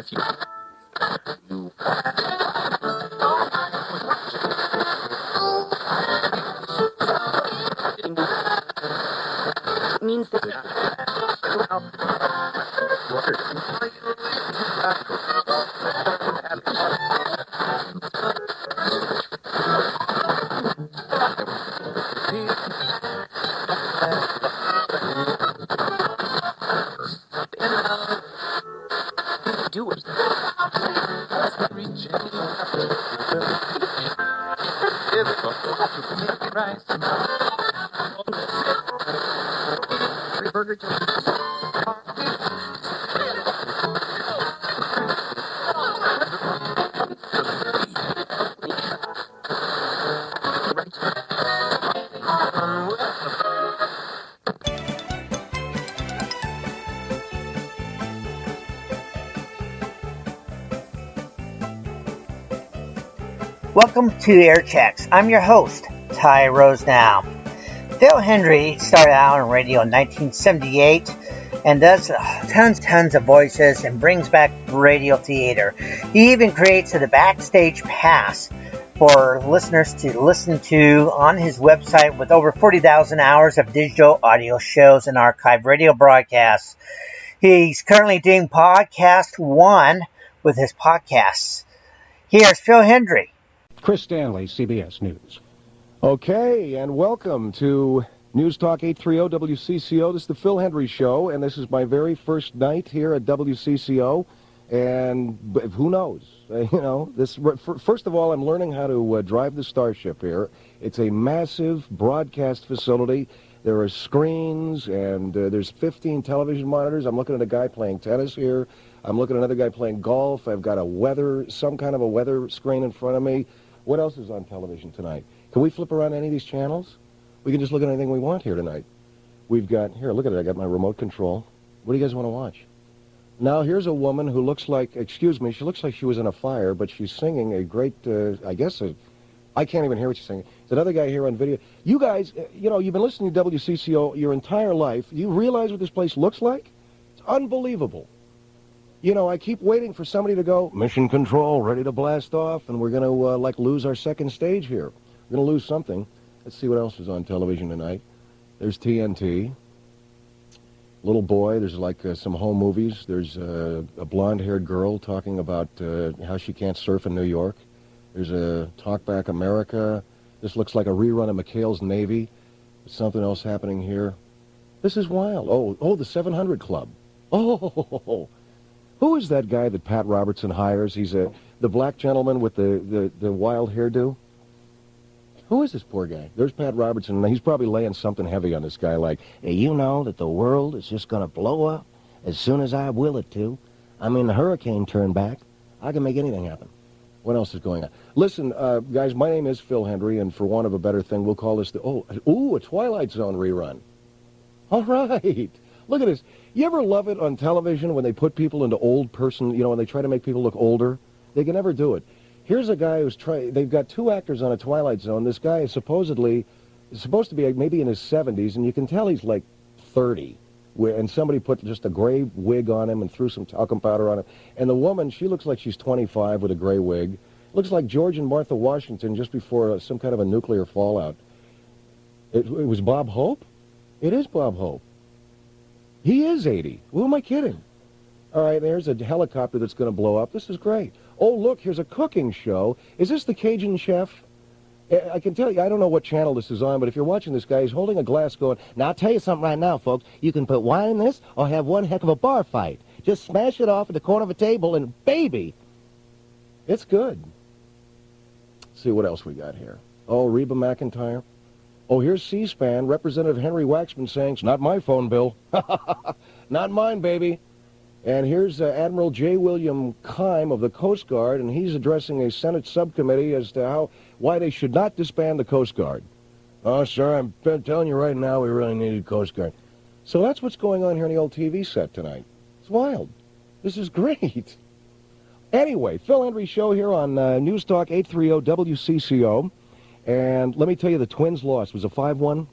if you means that do it. Burger Welcome to Airchecks. I'm your host, Ty Rosenau. Phil Hendrie started out on radio in 1978 and does tons of voices and brings back radio theater. He even creates the Backstage Pass for listeners to listen to on his website with over 40,000 hours of digital audio shows and archived radio broadcasts. He's currently doing Podcast One with his podcasts. Here's Phil Hendrie. Chris Stanley, CBS News. Okay, and welcome to News Talk 830 WCCO. This is the Phil Hendrie Show, and this is my very first night here at WCCO. And who knows? First of all, I'm learning how to drive the Starship here. It's a massive broadcast facility. There are screens, and there's 15 television monitors. I'm looking at a guy playing tennis here. I'm looking at another guy playing golf. I've got some kind of a weather screen in front of me. What else is on television tonight? Can we flip around any of these channels? We can just look at anything we want here tonight. We've got, here, look at it. I got my remote control. What do you guys want to watch? Now, here's a woman who looks like, she looks like she was in a fire, but she's singing a great, I can't even hear what she's singing. There's another guy here on video. You guys, you've been listening to WCCO your entire life. You realize what this place looks like? It's unbelievable. I keep waiting for somebody to go, mission control, ready to blast off, and we're going to, lose our second stage here. We're going to lose something. Let's see what else is on television tonight. There's TNT. Little boy, there's some home movies. There's a blonde-haired girl talking about how she can't surf in New York. There's a Talk Back America. This looks like a rerun of McHale's Navy. There's something else happening here. This is wild. Oh, the 700 Club. Oh, who is that guy that Pat Robertson hires? He's the black gentleman with the wild hairdo. Who is this poor guy? There's Pat Robertson. He's probably laying something heavy on this guy like, hey, you know that the world is just going to blow up as soon as I will it to. I mean, the hurricane turned back. I can make anything happen. What else is going on? Listen, guys, my name is Phil Hendrie, and for want of a better thing, we'll call this a Twilight Zone rerun. All right. Look at this. You ever love it on television when they put people into old person, when they try to make people look older? They can never do it. Here's a guy who's they've got two actors on a Twilight Zone. This guy is supposed to be maybe in his 70s, and you can tell he's like 30. And somebody put just a gray wig on him and threw some talcum powder on him. And the woman, she looks like she's 25 with a gray wig. Looks like George and Martha Washington just before some kind of a nuclear fallout. It was Bob Hope? It is Bob Hope. He is 80. Who am I kidding? All right, there's a helicopter that's going to blow up. This is great. Oh, look, here's a cooking show. Is this the Cajun Chef? I can tell you, I don't know what channel this is on, but if you're watching this guy, he's holding a glass going, now, I'll tell you something right now, folks. You can put wine in this or have one heck of a bar fight. Just smash it off at the corner of a table and, baby, it's good. Let's see what else we got here. Oh, Reba McEntire. Oh, here's C-SPAN. Representative Henry Waxman saying, it's not my phone bill. Not mine, baby. And here's Admiral J. William Keim of the Coast Guard, and he's addressing a Senate subcommittee as to why they should not disband the Coast Guard. Oh, sir, I'm telling you right now, we really need a Coast Guard. So that's what's going on here on the old TV set tonight. It's wild. This is great. Anyway, Phil Hendrie Show here on News Talk 830 WCCO. And let me tell you, the Twins lost. It was a 5-1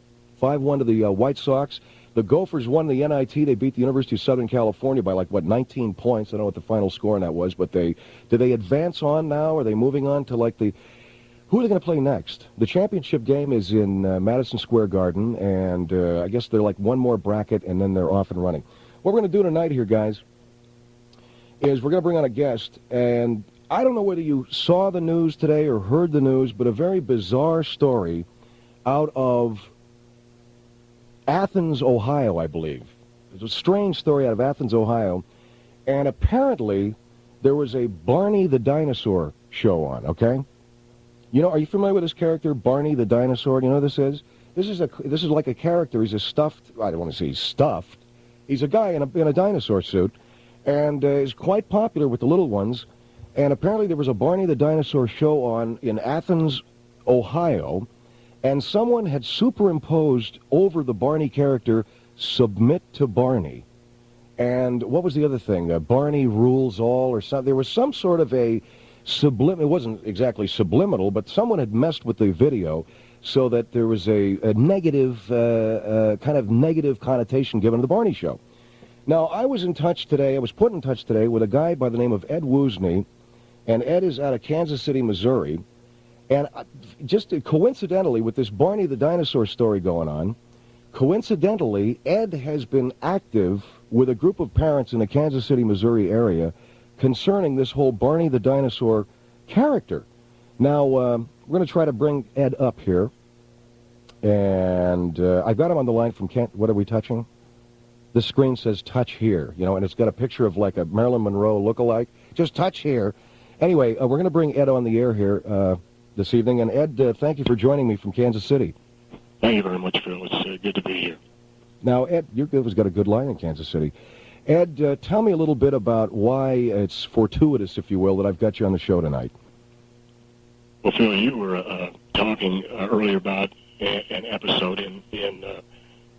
to the White Sox. The Gophers won the NIT. They beat the University of Southern California by, 19 points. I don't know what the final score on that was, but did they advance on now? Are they moving on to, who are they going to play next? The championship game is in Madison Square Garden, and I guess they're one more bracket, and then they're off and running. What we're going to do tonight here, guys, is we're going to bring on a guest, and I don't know whether you saw the news today or heard the news, but a very bizarre story out of Athens, Ohio, I believe. It's a strange story out of Athens, Ohio, and apparently there was a Barney the Dinosaur show on, okay? You know, are you familiar with this character, Barney the Dinosaur? Do you know what this is? This is like a character. He's a stuffed, I don't want to say he's stuffed. He's a guy in a dinosaur suit, and is quite popular with the little ones. And apparently there was a Barney the Dinosaur show on in Athens, Ohio, and someone had superimposed over the Barney character, "Submit to Barney." And what was the other thing? Barney rules all or something. There was some sort of a it wasn't exactly subliminal, but someone had messed with the video so that there was a negative, kind of negative connotation given to the Barney show. Now, I was put in touch today with a guy by the name of Ed Woosney, and Ed is out of Kansas City, Missouri. And just coincidentally, with this Barney the Dinosaur story going on, coincidentally, Ed has been active with a group of parents in the Kansas City, Missouri area concerning this whole Barney the Dinosaur character. Now, we're going to try to bring Ed up here. And I've got him on the line from what are we touching? The screen says touch here, and it's got a picture of a Marilyn Monroe look-alike. Just touch here. Anyway, we're going to bring Ed on the air here this evening. And Ed, thank you for joining me from Kansas City. Thank you very much, Phil. It's good to be here. Now, Ed, you've got a good line in Kansas City. Ed, tell me a little bit about why it's fortuitous, if you will, that I've got you on the show tonight. Well, Phil, you were talking earlier about an episode in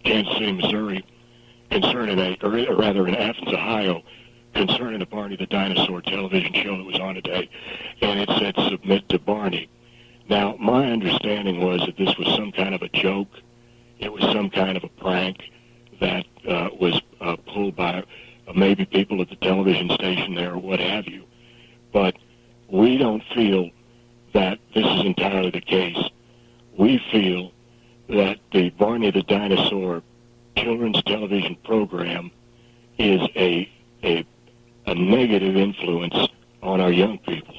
Kansas City, Missouri, concerning in Athens, Ohio, concerning the Barney the Dinosaur television show that was on today, and it said "Submit to Barney." Now, my understanding was that this was some kind of a joke. It was some kind of a prank that was pulled by maybe people at the television station there or what have you. But we don't feel that this is entirely the case. We feel that the Barney the Dinosaur children's television program is a negative influence on our young people.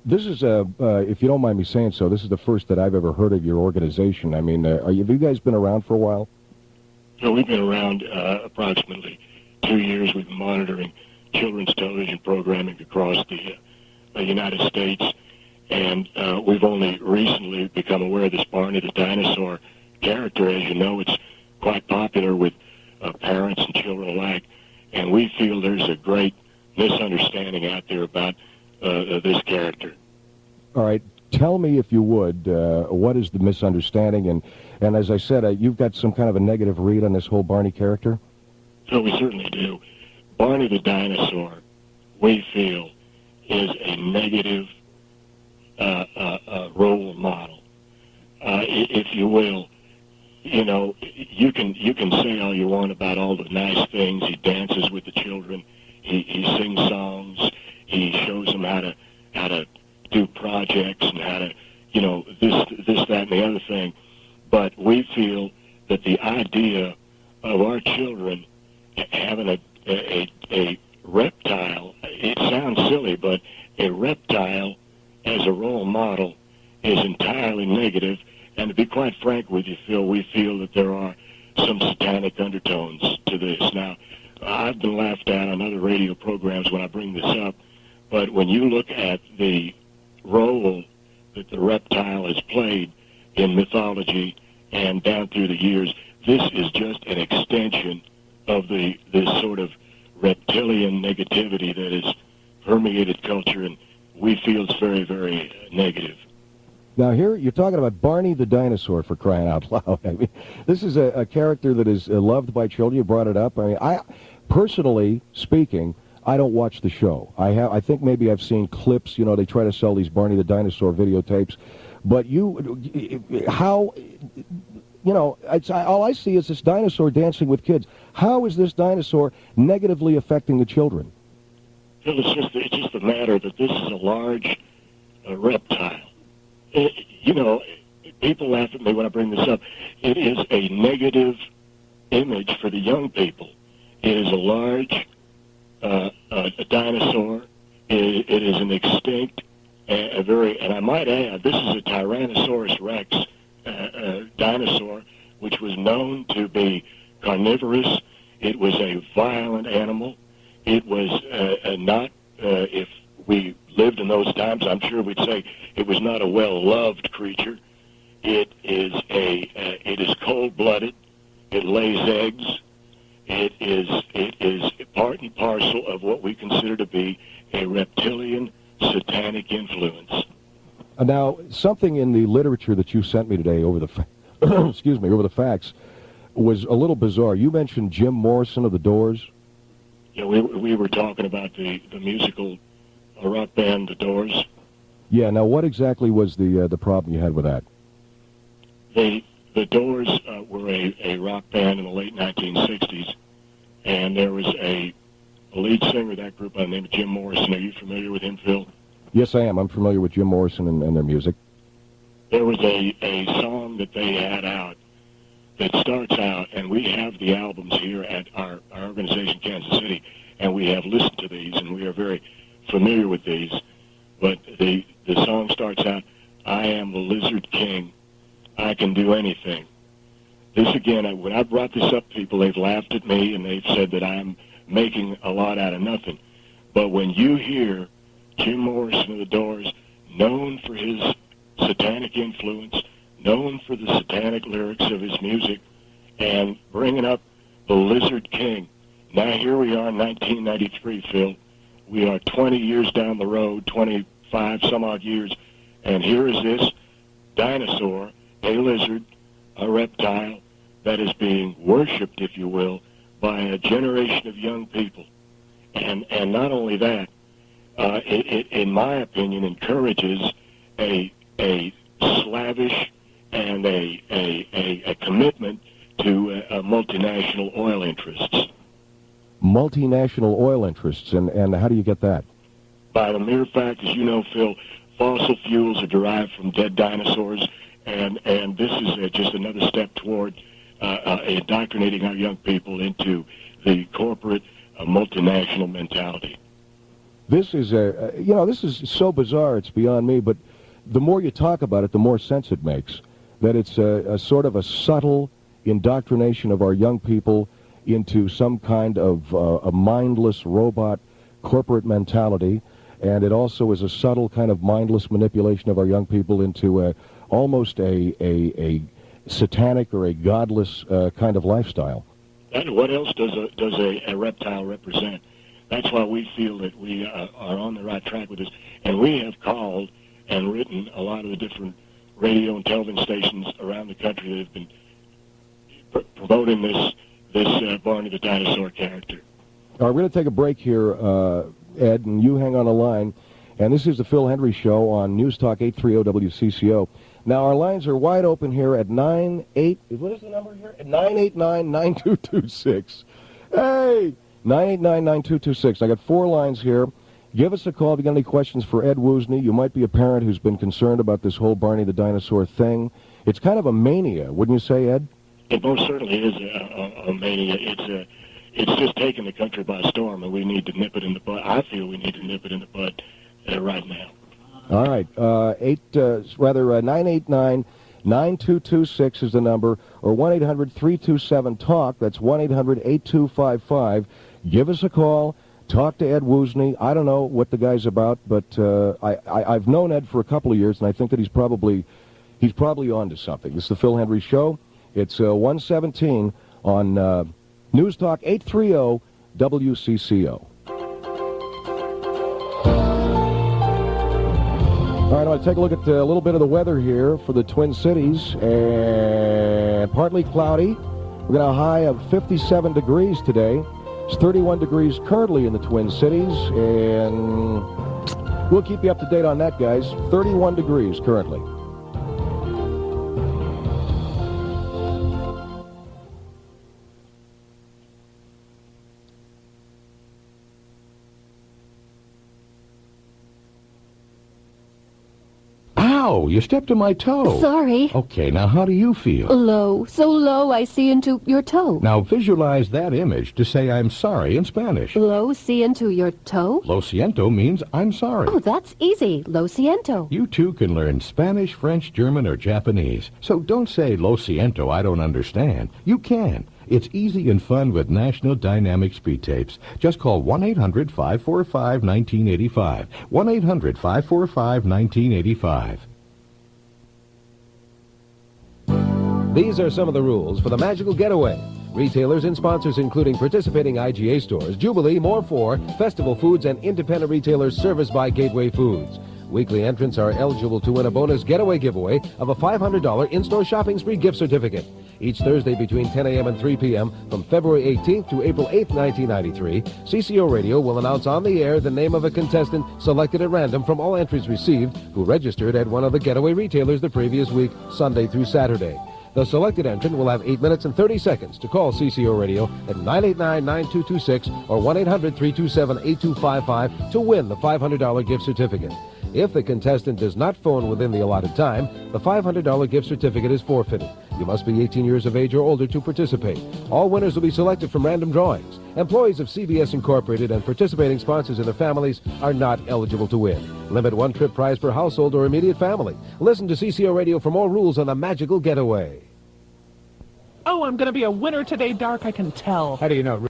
This is, if you don't mind me saying so, this is the first that I've ever heard of your organization. I mean, have you guys been around for a while? So we've been around approximately 2 years. We've been monitoring children's television programming across the United States, and we've only recently become aware of this Barney the Dinosaur character. As you know, it's quite popular with parents and children alike, and we feel there's a great misunderstanding out there about this character. All right. Tell me, if you would, what is the misunderstanding? And as I said, you've got some kind of a negative read on this whole Barney character? So we certainly do. Barney the Dinosaur, we feel, is a negative role model. If you will, you can say all you want about all the nice things. He dances with the children. He sings songs. He shows them how to do projects and how to, this, that, and the other thing. But we feel that the idea of our children having a reptile, it sounds silly, but a reptile as a role model is entirely negative. And to be quite frank with you, Phil, we feel that there are some satanic undertones to this. Now, I've been laughed at on other radio programs when I bring this up, but when you look at the role that the reptile has played in mythology and down through the years, this is just an extension of this sort of reptilian negativity that has permeated culture, and we feel it's very, very negative. Now, here you're talking about Barney the Dinosaur, for crying out loud. I mean, this is a character that is loved by children. You brought it up. I mean, personally speaking, I don't watch the show. I think maybe I've seen clips. They try to sell these Barney the Dinosaur videotapes. But all I see is this dinosaur dancing with kids. How is this dinosaur negatively affecting the children? Phil, it's just a matter that this is a large reptile. People laugh at me when I bring this up. It is a negative image for the young people. It is a large a dinosaur. It is an extinct, and I might add, this is a Tyrannosaurus rex dinosaur, which was known to be carnivorous. It was a violent animal. It was not, if we lived in those times, I'm sure we'd say it was not a well-loved creature. It is cold-blooded. It lays eggs. It is part and parcel of what we consider to be a reptilian satanic influence. Now, something in the literature that you sent me today over the over the fax was a little bizarre. You mentioned Jim Morrison of the Doors. Yeah, we were talking about the musical rock band, The Doors. Yeah. Now, what exactly was the problem you had with that? The Doors were a rock band in the late 1960s, and there was a lead singer of that group by the name of Jim Morrison. Are you familiar with him, Phil? Yes, I am. I'm familiar with Jim Morrison and their music. There was a song that they had out that starts out, and we have the albums here at our organization, Kansas City, and we have listened to these, and we are very familiar with these. But the song starts out, "I am the Lizard King. I can do anything." This, again, when I brought this up to people, they've laughed at me, and they've said that I'm making a lot out of nothing. But when you hear Jim Morrison of the Doors, known for his satanic influence, known for the satanic lyrics of his music, and bringing up the Lizard King. Now here we are in 1993, Phil. We are 20 years down the road, 25 some odd years, and here is this dinosaur, a lizard, a reptile, that is being worshipped, if you will, by a generation of young people. And not only that, it, in my opinion, encourages a slavish and a commitment to multinational oil interests. Multinational oil interests, and how do you get that? By the mere fact, as you know, Phil, fossil fuels are derived from dead dinosaurs, and this is just another step toward indoctrinating our young people into the corporate multinational mentality. This is this is so bizarre, it's beyond me, but the more you talk about it, the more sense it makes. That it's a sort of a subtle indoctrination of our young people into some kind of a mindless robot corporate mentality, and it also is a subtle kind of mindless manipulation of our young people into almost a satanic or a godless kind of lifestyle. And what else does a reptile represent? That's why we feel that we are on the right track with this. And we have called and written a lot of the different radio and television stations around the country that have been promoting this Barney the Dinosaur character. All right, we're going to take a break here, Ed, and you hang on the line. And this is the Phil Hendrie Show on News Talk 830 WCCO. Now, our lines are wide open here at 989-9226. Hey! 989-9226. I got 4 lines here. Give us a call if you got any questions for Ed Woosney. You might be a parent who's been concerned about this whole Barney the Dinosaur thing. It's kind of a mania, wouldn't you say, Ed? It most certainly is a mania. It's just taken the country by storm, and we need to nip it in the bud. I feel we need to nip it in the bud right now. All right. 989-9226 is the number, or 1-800-327-TALK. That's 1-800-8255. Give us a call. Talk to Ed Woosney. I don't know what the guy's about, but I've known Ed for a couple of years, and I think that he's probably on to something. This is the Phil Hendrie Show. It's 117 on News Talk 830 WCCO. All right, I want to take a look at a little bit of the weather here for the Twin Cities, and partly cloudy. We're going to have a high of 57 degrees today. It's 31 degrees currently in the Twin Cities, and we'll keep you up to date on that, guys. 31 degrees currently. Ow, you stepped on my toe. Sorry. Okay, now how do you feel? Low. So low I see into your toe. Now visualize that image to say I'm sorry in Spanish. Low see into your toe? Lo siento means I'm sorry. Oh, that's easy. Lo siento. You too can learn Spanish, French, German, or Japanese. So don't say lo siento, I don't understand. You can. It's easy and fun with National Dynamic Speed Tapes. Just call 1-800-545-1985. 1-800-545-1985. These are some of the rules for the Magical Getaway. Retailers and sponsors including participating IGA stores, Jubilee, More For, Festival Foods, and independent retailers serviced by Gateway Foods. Weekly entrants are eligible to win a bonus getaway giveaway of a $500 in-store shopping spree gift certificate. Each Thursday between 10 a.m. and 3 p.m. from February 18th to April 8th, 1993, CCO Radio will announce on the air the name of a contestant selected at random from all entries received who registered at one of the getaway retailers the previous week, Sunday through Saturday. The selected entrant will have 8 minutes and 30 seconds to call CCO Radio at 989-9226 or 1-800-327-8255 to win the $500 gift certificate. If the contestant does not phone within the allotted time, the $500 gift certificate is forfeited. You must be 18 years of age or older to participate. All winners will be selected from random drawings. Employees of CBS Incorporated and participating sponsors and their families are not eligible to win. Limit one trip prize per household or immediate family. Listen to CCO Radio for more rules on the Magical Getaway. Oh, I'm going to be a winner today, Dark, I can tell. How do you know?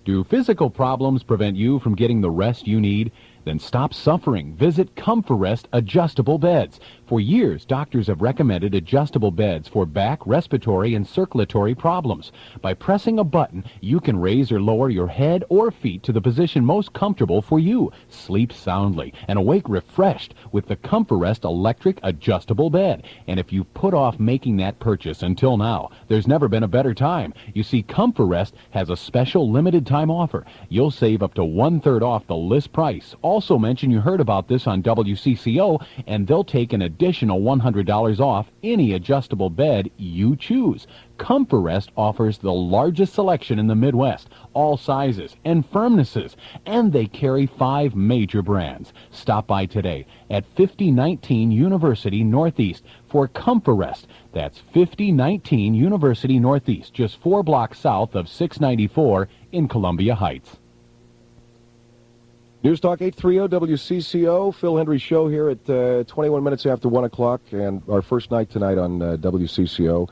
Do physical problems prevent you from getting the rest you need? Then stop suffering. Visit ComforRest Adjustable Beds. For years, doctors have recommended adjustable beds for back, respiratory, and circulatory problems. By pressing a button, you can raise or lower your head or feet to the position most comfortable for you. Sleep soundly and awake refreshed with the ComforRest Electric Adjustable Bed. And if you've put off making that purchase until now, there's never been a better time. You see, ComforRest has a special limited time offer. You'll save up to 1/3 off the list price. Also mention you heard about this on WCCO, and they'll take an additional $100 off any adjustable bed you choose. ComforRest offers the largest selection in the Midwest, all sizes and firmnesses, and they carry 5 major brands. Stop by today at 5019 University Northeast for ComforRest. That's 5019 University Northeast, just 4 blocks south of 694 in Columbia Heights. News Talk 830 WCCO, Phil Hendrie Show here at 21 minutes after 1 o'clock, and our first night tonight on WCCO,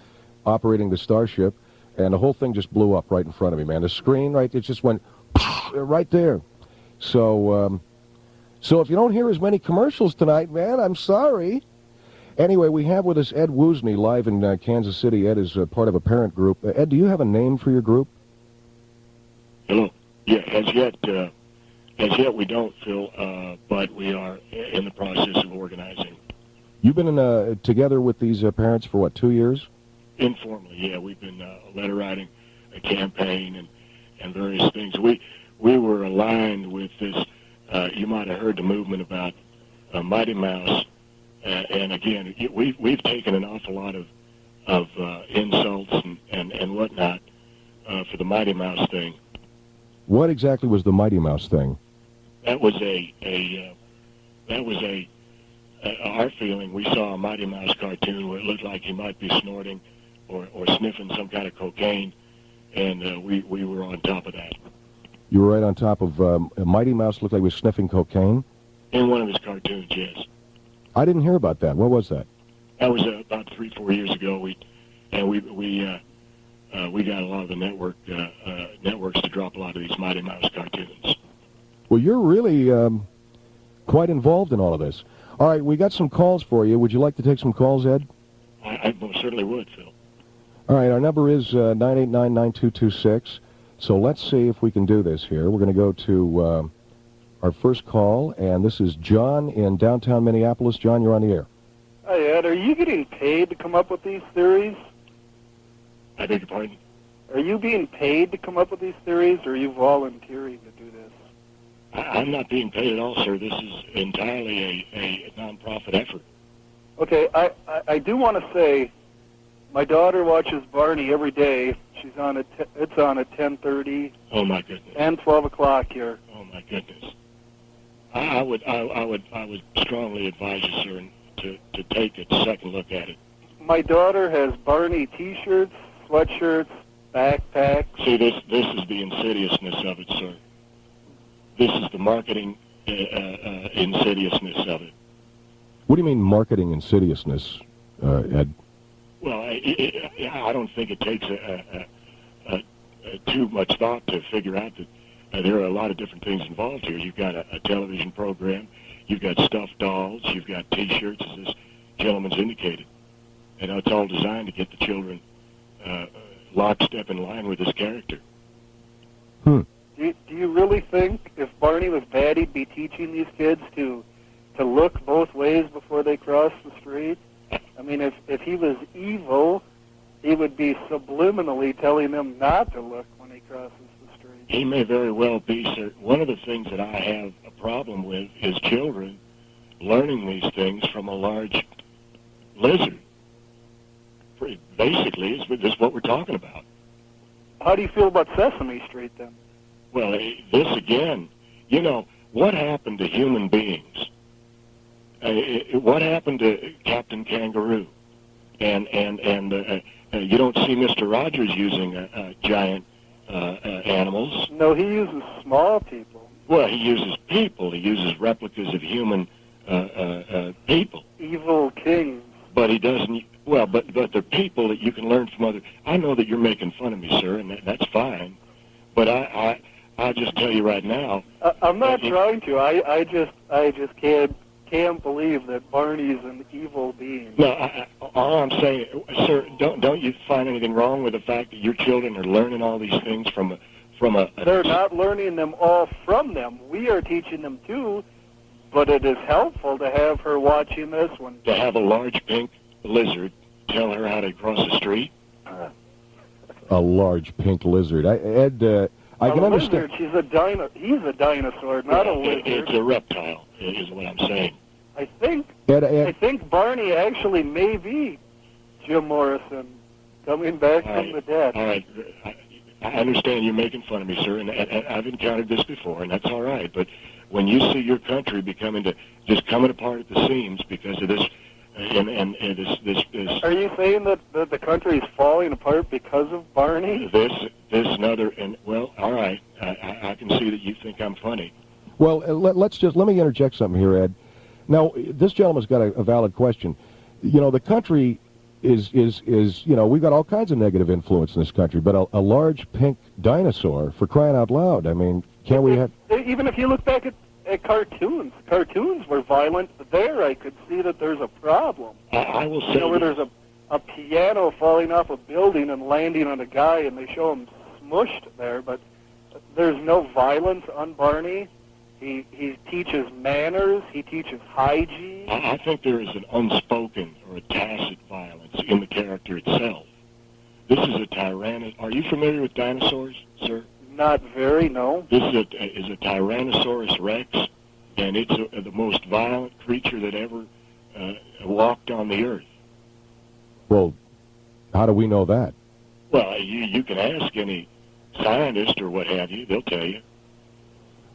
operating the Starship, and the whole thing just blew up right in front of me, man. The screen, right, it just went right there. So if you don't hear as many commercials tonight, man, I'm sorry. Anyway, we have with us Ed Woosney live in Kansas City. Ed is part of a parent group. Ed, do you have a name for your group? Hello. Yeah, as yet we don't, Phil, but we are in the process of organizing. You've been together with these parents for, what, 2 years? Informally, yeah. We've been letter writing, a campaign, and various things. We were aligned with this. You might have heard the movement about Mighty Mouse, and again, we've taken an awful lot of insults and whatnot for the Mighty Mouse thing. What exactly was the Mighty Mouse thing? That was our feeling. We saw a Mighty Mouse cartoon where it looked like he might be snorting or sniffing some kind of cocaine, and we were on top of that. You were right on top of a Mighty Mouse looked like he was sniffing cocaine? In one of his cartoons, yes. I didn't hear about that. What was that? That was about 3-4 years ago. We got a lot of the networks to drop a lot of these Mighty Mouse cartoons. Well, you're really quite involved in all of this. All right, we got some calls for you. Would you like to take some calls, Ed? I most certainly would, Phil. All right, our number is 989-9226. So let's see if we can do this here. We're going to go to our first call, and this is John in downtown Minneapolis. John, you're on the air. Hi, Ed. Are you getting paid to come up with these theories? I beg your pardon? Are you being paid to come up with these theories, or are you volunteering to do this? I'm not being paid at all, sir. This is entirely a non-profit effort. Okay, I do want to say my daughter watches Barney every day. She's on at it's on at 10:30. Oh my goodness. And 12 o'clock here. Oh my goodness. I would strongly advise you, sir, to take a second look at it. My daughter has Barney T-shirts, sweatshirts, backpacks. See, this is the insidiousness of it, sir. This is the marketing insidiousness of it. What do you mean marketing insidiousness, Ed? Well, I don't think it takes too much thought to figure out that there are a lot of different things involved here. You've got a television program, you've got stuffed dolls, you've got T-shirts, as this gentleman's indicated. And it's all designed to get the children lockstep in line with this character. Do you really think if Barney was bad, he'd be teaching these kids to look both ways before they cross the street? I mean, if he was evil, he would be subliminally telling them not to look when he crosses the street. He may very well be, sir. One of the things that I have a problem with is children learning these things from a large lizard. Basically, this is what we're talking about. How do you feel about Sesame Street, then? Well, this again, you know, what happened to human beings? What happened to Captain Kangaroo? And you don't see Mr. Rogers using giant animals. No, he uses small people. Well, he uses people. He uses replicas of human people. Evil kings. But he doesn't. Well, but they're people that you can learn from other. I know that you're making fun of me, sir, and that's fine. But I'll just tell you right now. I'm not trying to. I just can't believe that Barney's an evil being. No, all I'm saying, sir, don't you find anything wrong with the fact that your children are learning all these things from a They're not learning them all from them. We are teaching them too, but it is helpful to have her watching this one. To have a large pink lizard tell her how to cross the street? A large pink lizard. Ed, I can understand. He's a dinosaur, not a lizard. It's a reptile, is what I'm saying. I think Ed, I think Barney actually may be Jim Morrison coming back from the dead. All right. I understand you're making fun of me, sir, and I've encountered this before, and that's all right. But when you see your country coming apart at the seams because of this, and this. Are you saying that the country is falling apart because of Barney? This and other, and well, all right. I can see that you think I'm funny. Well, let me interject something here, Ed. Now, this gentleman's got a valid question. You know, the country is you know, we've got all kinds of negative influence in this country, but a large pink dinosaur, for crying out loud, I mean, can't we have... Even if you look back at cartoons were violent. There I could see that there's a problem. I will say... You know, where there's a piano falling off a building and landing on a guy, and they show him smushed there, but there's no violence on Barney. He teaches manners. He teaches hygiene. I think there is an unspoken or a tacit violence in the character itself. This is a tyrannosaurus. Are you familiar with dinosaurs, sir? Not very, no. This is a Tyrannosaurus Rex, and it's the most violent creature that ever walked on the earth. Well, how do we know that? Well, you can ask any scientist or what have you. They'll tell you.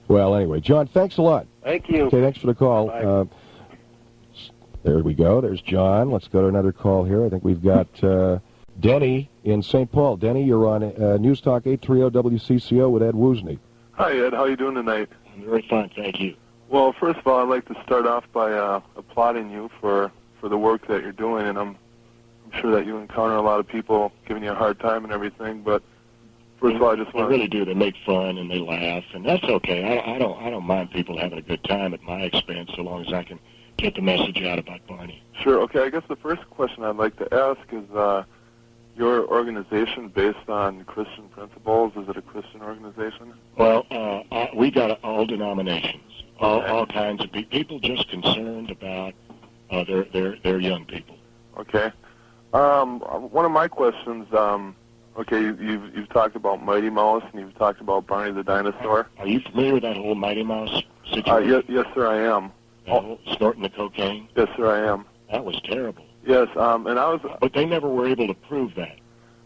Well, anyway, John, thanks a lot. Thank you. Okay, thanks for the call. There we go. There's John. Let's go to another call here. I think we've got Denny in St. Paul. Denny, you're on News Talk 830 WCCO with Ed Woosney. Hi, Ed. How are you doing tonight? I'm very fine, thank you. Well, first of all, I'd like to start off by applauding you for the work that you're doing, and I'm sure that you encounter a lot of people giving you a hard time and everything, but first of all, I just want to... They really do. They make fun and they laugh, and that's okay. I don't mind people having a good time at my expense so long as I can get the message out about Barney. Sure. Okay, I guess the first question I'd like to ask is, your organization based on Christian principles, is it a Christian organization? Well, we got all denominations, all kinds of people just concerned about their young people. Okay. One of my questions, okay, you've talked about Mighty Mouse and you've talked about Barney the dinosaur. Are you familiar with that whole Mighty Mouse situation? Yes, sir, I am. Snorting the cocaine? Yes, sir, I am. That was terrible. Yes, and I was... But they never were able to prove that.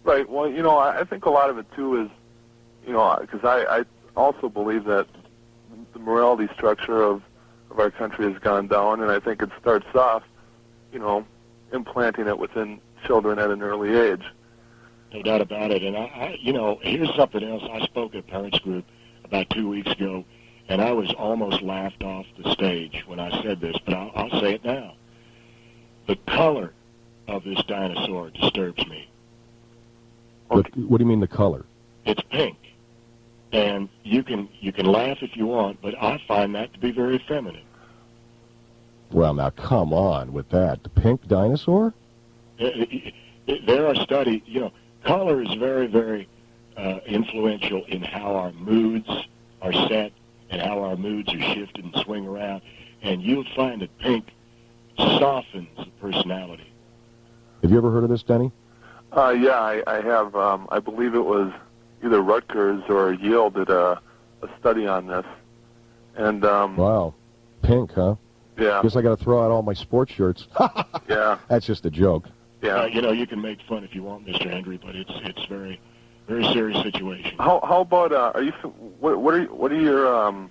Right. Well, I think a lot of it, too, is, because I also believe that the morality structure of our country has gone down, and I think it starts off, implanting it within children at an early age. No doubt about it. And, here's something else. I spoke at a parents group about 2 weeks ago, and I was almost laughed off the stage when I said this, but I'll say it now. The color of this dinosaur disturbs me. What do you mean the color? It's pink. And you can laugh if you want, but I find that to be very feminine. Well, now, come on with that. The pink dinosaur? There are studies, color is very, very influential in how our moods are set and how our moods are shifted and swing around. And you'll find that pink softens the personality. Have you ever heard of this, Denny? Yeah, I have. I believe it was either Rutgers or Yale did a study on this. And wow, pink, huh? Yeah. Guess I got to throw out all my sports shirts. Yeah. That's just a joke. Yeah. You can make fun if you want, Mr. Hendrie, but it's very, very serious situation. How about what are your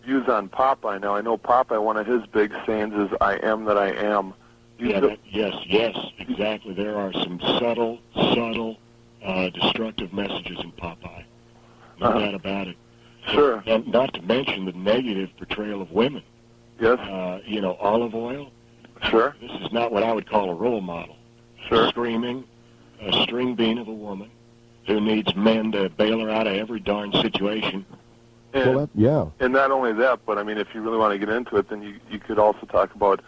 views on Popeye? Now I know Popeye. One of his big sayings is "I am that I am." Yes, exactly. There are some subtle, destructive messages in Popeye. No doubt about it. Sure. And not to mention the negative portrayal of women. Yes. Olive Oil. Sure. This is not what I would call a role model. Sure. Screaming, a string bean of a woman who needs men to bail her out of every darn situation. And, yeah. And not only that, but I mean, if you really want to get into it, then you could also talk about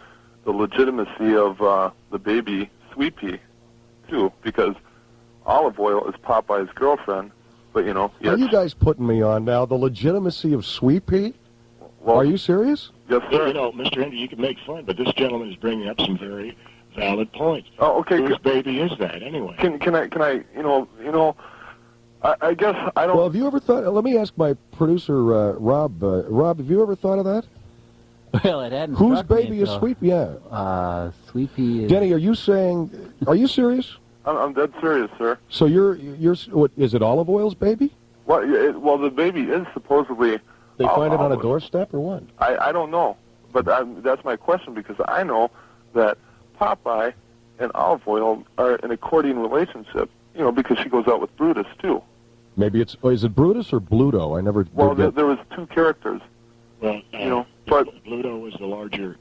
the legitimacy of the baby Sweet Pea, too, because Olive Oil is Popeye's girlfriend, but yes. Are you guys putting me on now? The legitimacy of Sweet Pea? Well, are you serious? Yes, sir. Mr. Hendrie, you can make fun, but this gentleman is bringing up some very valid points. Oh, okay. Whose baby is that, anyway? Can I? I guess I don't. Well, have you ever thought? Let me ask my producer, Rob. Rob, have you ever thought of that? Well, it hadn't. Whose baby is Sweet Pea? Yeah. Sweet Pea is... Denny, are you saying? Are you serious? I'm dead serious, sir. So you're what? Is it Olive Oil's baby? Well, the baby is supposedly. They find it on a doorstep or what? I don't know, but that's my question, because I know that Popeye and Olive Oil are in a courting relationship. Because she goes out with Brutus too. Maybe it's. Is it Brutus or Bluto? I never. Well, there was two characters. Well, but Bluto was the larger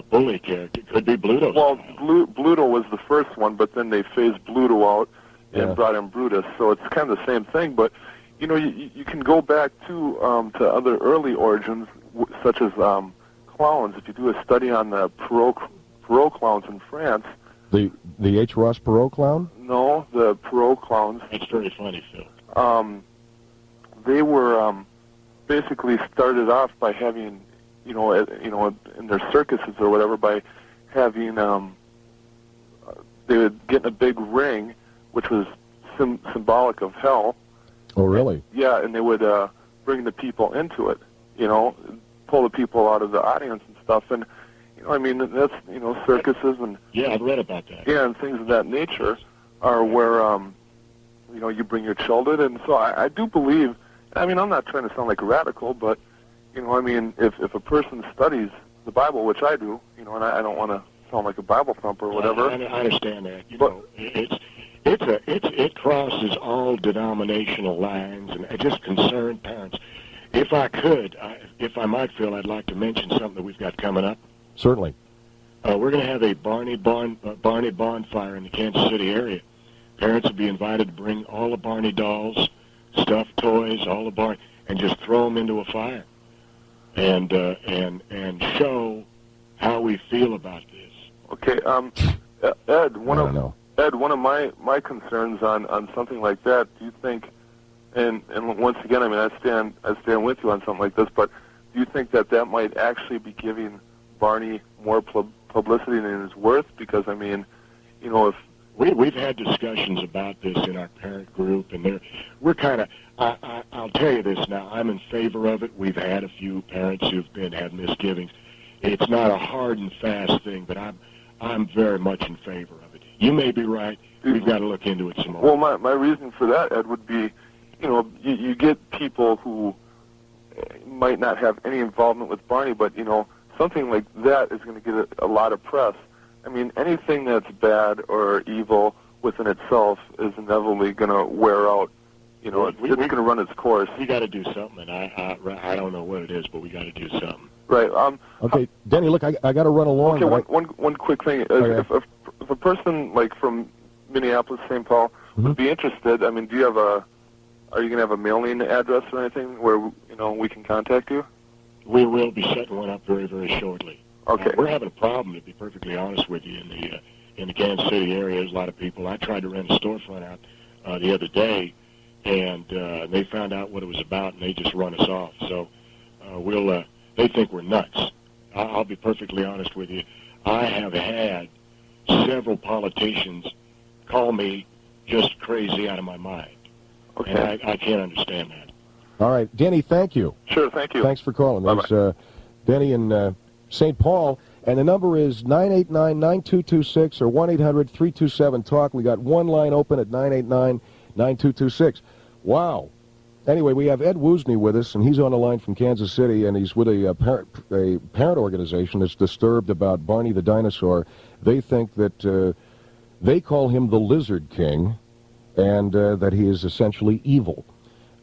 bully character. It could be Bluto. Well, Bluto was the first one, but then they phased Bluto out and brought in Brutus. So it's kind of the same thing. But you can go back to other early origins, such as clowns. If you do a study on the Perrault clowns in France. The H. Ross Perot clown? No, the Perrault clowns. That's very funny, Phil. They were basically started off by having, in their circuses or whatever, by having they would get in a big ring, which was symbolic of hell. Oh, really? Yeah, and they would bring the people into it, pull the people out of the audience and stuff, and. I mean, that's, circuses and... Yeah, I've read about that. Yeah, and things of that nature are where, you bring your children. And so I do believe, I mean, I'm not trying to sound like a radical, but, if a person studies the Bible, which I do, and I don't want to sound like a Bible thumper or whatever. I understand that. It crosses all denominational lines, and it just concerned parents. If I could, if I might, Phil, I'd like to mention something that we've got coming up. Certainly. We're going to have a Barney bonfire in the Kansas City area. Parents will be invited to bring all the Barney dolls, stuffed toys, all the Barney, and just throw them into a fire, and show how we feel about this. Okay, Ed. One of my concerns on something like that. Do you think? And once again, I mean, I stand with you on something like this. But do you think that might actually be giving Barney more publicity than it's worth? Because I mean, if we've had discussions about this in our parent group, and we're kind of. I'll tell you this now. I'm in favor of it. We've had a few parents who've had misgivings. It's not a hard and fast thing, but I'm very much in favor of it. You may be right. we've got to look into it some more. Well, my reason for that, Ed, would be, you get people who might not have any involvement with Barney, but, something like that is going to get a lot of press. I mean, anything that's bad or evil within itself is inevitably going to wear out. It's going to run its course. We got to do something, and I don't know what it is, but we got to do something. Right. Okay, Denny, look, I got to run along. Okay, one quick thing. Okay. If a person like from Minneapolis, St. Paul, would be interested, I mean, are you going to have a mailing address or anything where, we can contact you? We will be setting one up very, very shortly. Okay. We're having a problem, to be perfectly honest with you, in the Kansas City area. There's a lot of people. I tried to rent a storefront out the other day, and they found out what it was about, and they just run us off. So they think we're nuts. I'll be perfectly honest with you. I have had several politicians call me just crazy out of my mind. Okay. And I can't understand that. All right, Denny, thank you. Sure, thank you. Thanks for calling. There's Denny in St. Paul, and the number is 989-9226 or 1-800-327-TALK. We got one line open at 989-9226. Wow. Anyway, we have Ed Woosney with us, and he's on the line from Kansas City, and he's with a parent organization that's disturbed about Barney the dinosaur. They think that they call him the Lizard King, and that he is essentially evil.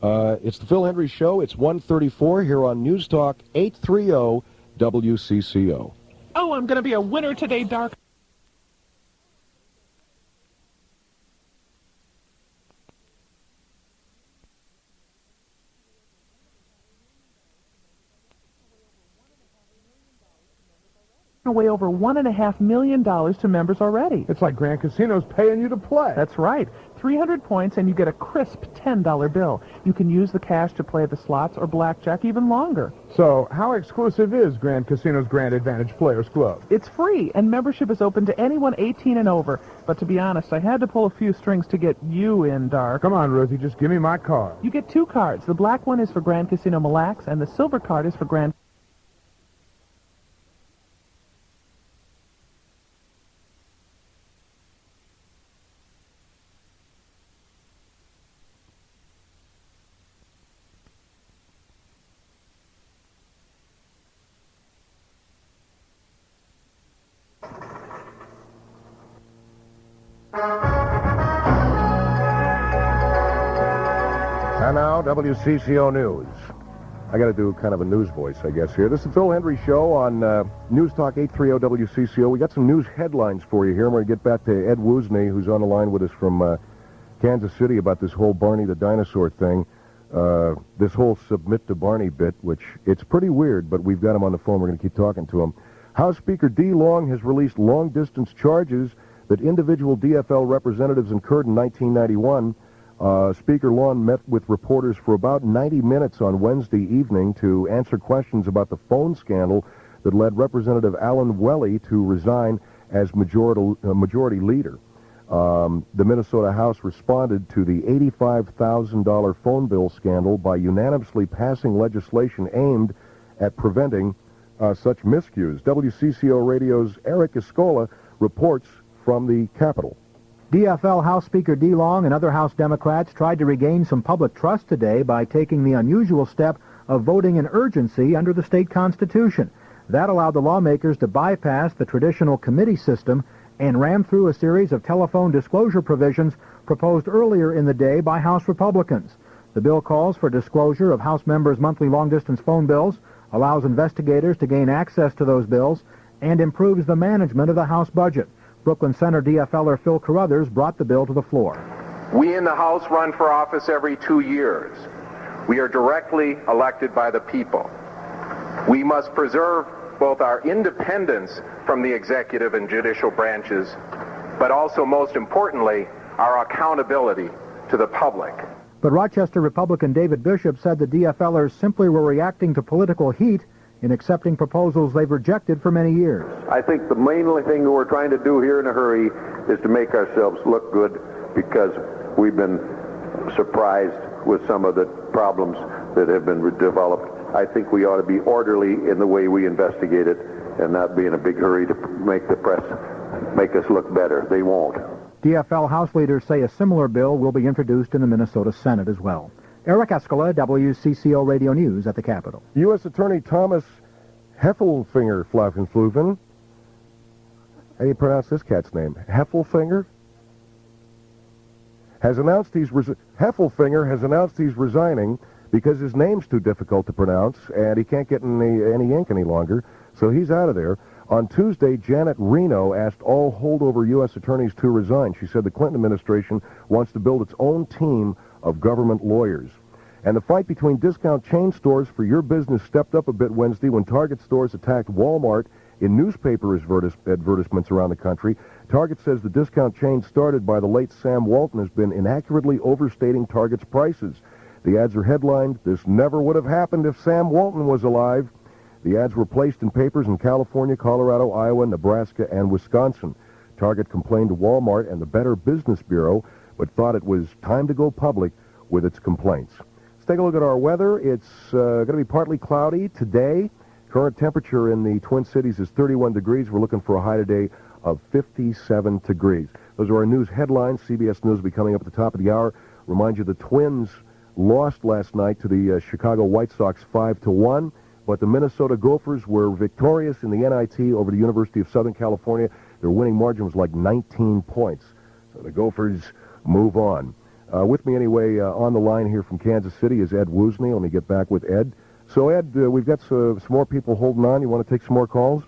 It's the Phil Hendrie Show. It's 1:34 here on News Talk 830 WCCO. Oh, I'm going to be a winner today, Dark. Away over $1.5 million to members already. It's like Grand Casino's paying you to play. That's right. 300 points and you get a crisp $10 bill. You can use the cash to play the slots or blackjack even longer. So, how exclusive is Grand Casino's Grand Advantage Players Club? It's free, and membership is open to anyone 18 and over. But to be honest, I had to pull a few strings to get you in, Dark. Come on, Ruthie, just give me my card. You get two cards. The black one is for Grand Casino Mille Lacs, and the silver card is for Grand... And now, WCCO News. I got to do kind of a news voice, I guess, here. This is the Phil Hendrie Show on News Talk 830 WCCO. We got some news headlines for you here. I'm going to get back to Ed Woosney, who's on the line with us from Kansas City about this whole Barney the dinosaur thing. This whole submit to Barney bit, which it's pretty weird, but we've got him on the phone. We're going to keep talking to him. House Speaker D. Long has released long-distance charges that individual DFL representatives incurred in 1991. Speaker Long met with reporters for about 90 minutes on Wednesday evening to answer questions about the phone scandal that led Representative Alan Welly to resign as majority leader. The Minnesota House responded to the $85,000 phone bill scandal by unanimously passing legislation aimed at preventing such miscues. WCCO Radio's Eric Escola reports from the Capitol. DFL House Speaker D. Long and other House Democrats tried to regain some public trust today by taking the unusual step of voting in urgency under the state constitution. That allowed the lawmakers to bypass the traditional committee system and ram through a series of telephone disclosure provisions proposed earlier in the day by House Republicans. The bill calls for disclosure of House members' monthly long-distance phone bills, allows investigators to gain access to those bills, and improves the management of the House budget. Brooklyn Center DFLer Phil Carruthers brought the bill to the floor. We in the House run for office every 2 years. We are directly elected by the people. We must preserve both our independence from the executive and judicial branches, but also, most importantly, our accountability to the public. But Rochester Republican David Bishop said the DFLers simply were reacting to political heat in accepting proposals they've rejected for many years. I think the main thing that we're trying to do here in a hurry is to make ourselves look good because we've been surprised with some of the problems that have been developed. I think we ought to be orderly in the way we investigate it and not be in a big hurry to make the press make us look better. They won't. DFL House leaders say a similar bill will be introduced in the Minnesota Senate as well. Eric Escala, WCCO Radio News at the Capitol. U.S. Attorney Thomas Heffelfinger Flaffenfluven. How do you pronounce this cat's name? Heffelfinger? Heffelfinger has announced he's resigning because his name's too difficult to pronounce and he can't get any ink any longer, so he's out of there. On Tuesday, Janet Reno asked all holdover U.S. attorneys to resign. She said the Clinton administration wants to build its own team of government lawyers. And the fight between discount chain stores for your business stepped up a bit Wednesday when Target stores attacked Walmart in newspaper advertisements around the country. Target says the discount chain started by the late Sam Walton has been inaccurately overstating Target's prices. The ads are headlined, "This never would have happened if Sam Walton was alive." The ads were placed in papers in California, Colorado, Iowa, Nebraska, and Wisconsin. Target complained to Walmart and the Better Business Bureau, but thought it was time to go public with its complaints. Let's take a look at our weather. It's going to be partly cloudy today. Current temperature in the Twin Cities is 31 degrees. We're looking for a high today of 57 degrees. Those are our news headlines. CBS News will be coming up at the top of the hour. Remind you the Twins lost last night to the Chicago White Sox 5-1, but the Minnesota Gophers were victorious in the NIT over the University of Southern California. Their winning margin was like 19 points. So the Gophers move on. With me anyway on the line here from Kansas City is Ed Woosney. Let me get back with Ed. So, Ed, we've got some more people holding on. You want to take some more calls?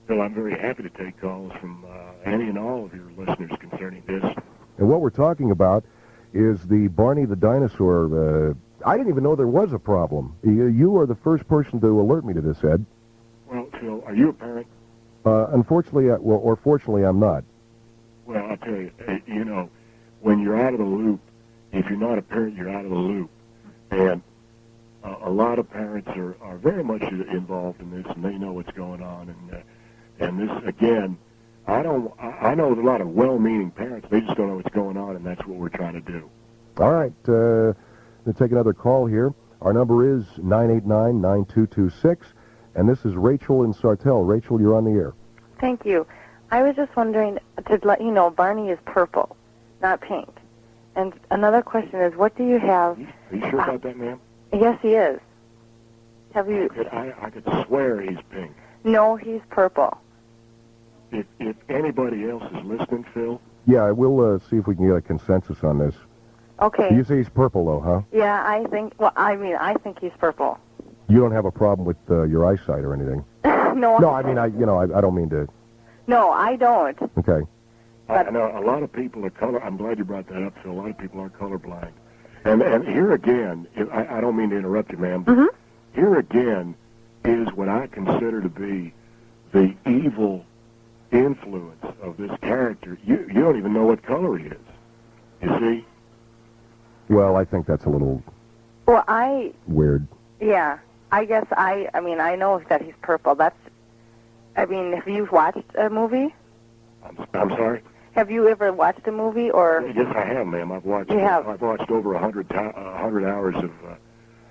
Well, I'm very happy to take calls from any and all of your listeners concerning this. And what we're talking about is the Barney the Dinosaur. I didn't even know there was a problem. You are the first person to alert me to this, Ed. Well, Phil, are you a parent? Unfortunately, or fortunately, I'm not. Well, I'll tell you, you know, when you're out of the loop, if you're not a parent, you're out of the loop. And a lot of parents are very much involved in this, and they know what's going on. And this, again, I know a lot of well-meaning parents. They just don't know what's going on, and that's what we're trying to do. All right. Let's take another call here. Our number is 989-9226, and this is Rachel in Sartell. Rachel, you're on the air. Thank you. I was just wondering, to let you know, Barney is purple, not pink. And another question is, what do you have? Are you sure about that, ma'am? Yes, he is. Have you? I could swear he's pink. No, he's purple. If anybody else is listening, Phil? Yeah, we'll see if we can get a consensus on this. Okay. You say he's purple, though, huh? Yeah, I think he's purple. You don't have a problem with your eyesight or anything? No. No, I mean, I don't mean to. No, I don't. Okay. I know a lot of people are color. I'm glad you brought that up, Phil. A lot of people are colorblind. And here again, I don't mean to interrupt you, ma'am, but here again is what I consider to be the evil influence of this character. You don't even know what color he is. You see? Well, I think that's a little weird. Yeah, I guess I know that he's purple. Have you watched a movie? I'm sorry? Have you ever watched a movie, or? Yes, I have, ma'am. I've watched. You have? I've watched over 100 hours of.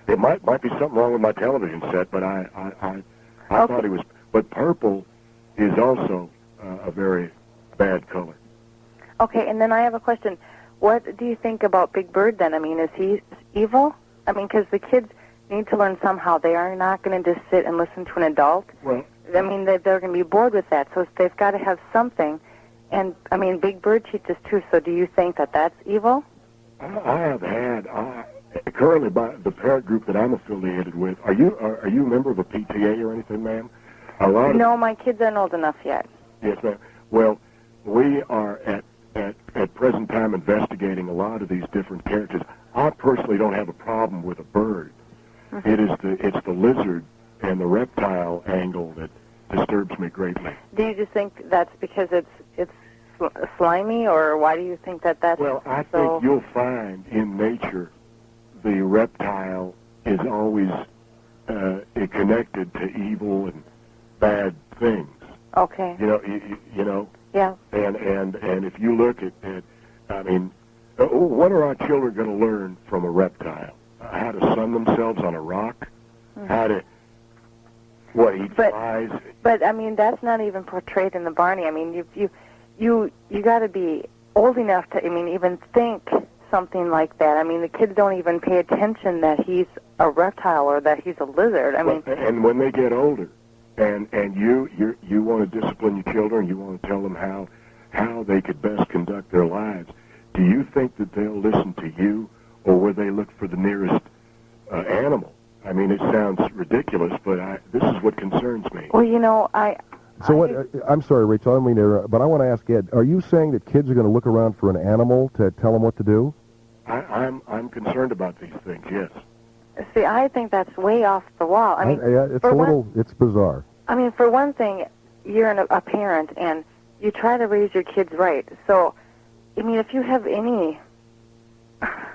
It might be something wrong with my television set, but I thought he was. But purple is also a very bad color. Okay, and then I have a question. What do you think about Big Bird then? I mean, is he evil? I mean, because the kids need to learn somehow. They are not going to just sit and listen to an adult. Well, I mean, they're going to be bored with that, so they've got to have something. And, I mean, Big Bird teaches too, so do you think that that's evil? I have had, currently by the parent group that I'm affiliated with, are you a member of a PTA or anything, ma'am? No, my kids aren't old enough yet. Yes, ma'am. Well, we are at present time investigating a lot of these different characters. I personally don't have a problem with a bird. It's the lizard and the reptile angle that disturbs me greatly. Do you just think that's because it's slimy, or why do you think that's Well, I think you'll find in nature the reptile is always connected to evil and bad things. Okay. You know. Yeah. And if you look at I mean, what are our children going to learn from a reptile? How to sun themselves on a rock? How to eat flies? But I mean, that's not even portrayed in the Barney. I mean, you got to be old enough to, even think something like that. The kids don't even pay attention that he's a reptile or that he's a lizard. And when they get older, and you want to discipline your children, you want to tell them how they could best conduct their lives, do you think that they'll listen to you, or will they look for the nearest animal? It sounds ridiculous, but this is what concerns me. Well, I'm sorry, Rachel, I don't mean to interrupt, but I want to ask Ed, are you saying that kids are going to look around for an animal to tell them what to do? I'm concerned about these things, yes. See, I think that's way off the wall. It's bizarre. For one thing, you're a parent, and you try to raise your kids right. So, if you have any...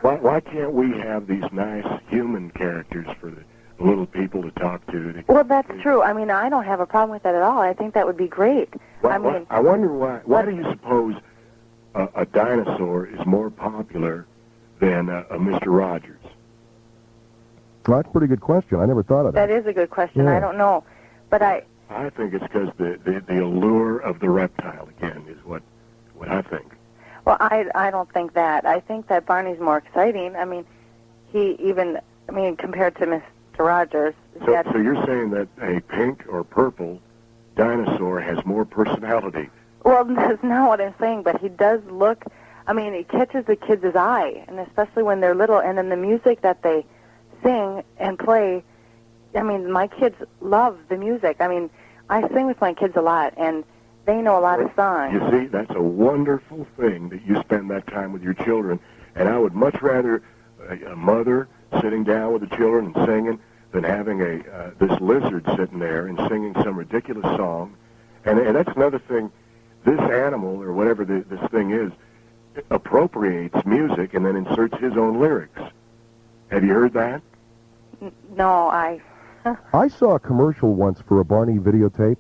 Why can't we have these nice human characters for the little people to talk to? Well, that's true. I don't have a problem with that at all. I think that would be great. I wonder why. Why do you suppose a dinosaur is more popular than a Mr. Rogers? Well, that's a pretty good question. I never thought of that. That is a good question. Yeah. I don't know. But I think it's because the allure of the reptile, again, is what I think. Well, I don't think that. I think that Barney's more exciting. Compared to Mr. Rogers. So you're saying that a pink or purple dinosaur has more personality? Well, that's not what I'm saying, but he does look... it catches the kids' eye, and especially when they're little, and then the music that they sing and play, my kids love the music. I sing with my kids a lot, and they know a lot of songs. You see, that's a wonderful thing that you spend that time with your children, and I would much rather a mother sitting down with the children and singing than having this lizard sitting there and singing some ridiculous song. And that's another thing. This animal, or whatever this thing is, appropriates music and then inserts his own lyrics. Have you heard that? No, I saw a commercial once for a Barney videotape,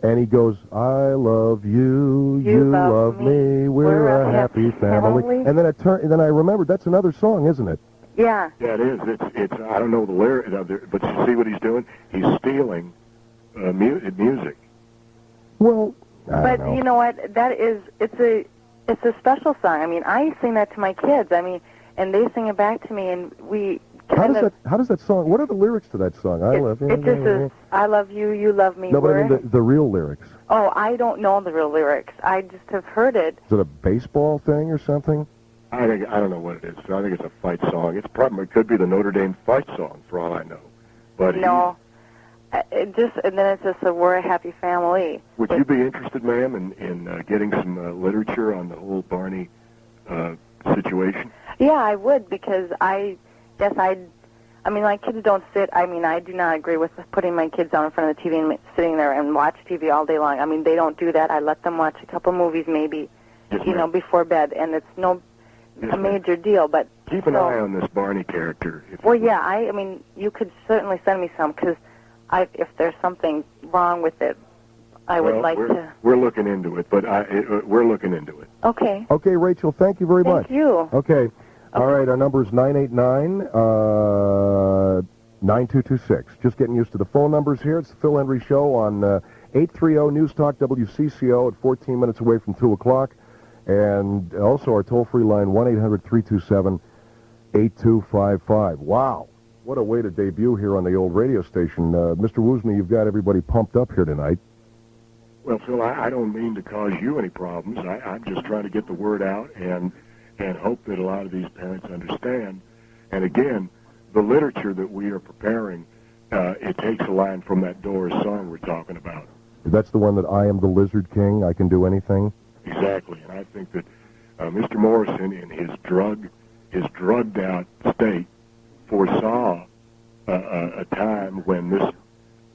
and he goes, "I love you, you love me, we're a happy family." And then then I remembered that's another song, isn't it? Yeah. Yeah, it is. It's I don't know the lyrics, but you see what he's doing? He's stealing music. Well, but you know what? It's a special song. I sing that to my kids. And they sing it back to me, and we. How does that song? What are the lyrics to that song? I love you. It just is, "I love you, you love me." No, but I mean the real lyrics. Oh, I don't know the real lyrics. I just have heard it. Is it a baseball thing or something? I don't know what it is. I think it's a fight song. It could be the Notre Dame fight song, for all I know. But no, and then it's just a "We're a happy family." Would you be interested, ma'am, in getting some literature on the whole Barney situation? Yeah, I would, because my kids don't sit. I do not agree with putting my kids down in front of the TV and sitting there and watch TV all day long. They don't do that. I let them watch a couple movies maybe, before bed, and it's a major deal. But keep an eye on this Barney character. You could certainly send me some, because if there's something wrong with it, I would like to. We're looking into it, but we're looking into it. Okay. Okay, Rachel, thank you very much. Thank you. Okay. All right, our number is 989-9226. Just getting used to the phone numbers here. It's the Phil Hendrie Show on 830 News Talk WCCO at 14 minutes away from 2 o'clock. And also our toll-free line, 1-800-327-8255. Wow. What a way to debut here on the old radio station. Mr. Woosney, you've got everybody pumped up here tonight. Well, Phil, I don't mean to cause you any problems. I'm just trying to get the word out and hope that a lot of these parents understand. And again, the literature that we are preparing, it takes a line from that Doors song we're talking about. That's the one that I am the Lizard King, I can do anything? Exactly. And I think that Mr. Morrison, in his drugged out state, foresaw a time when this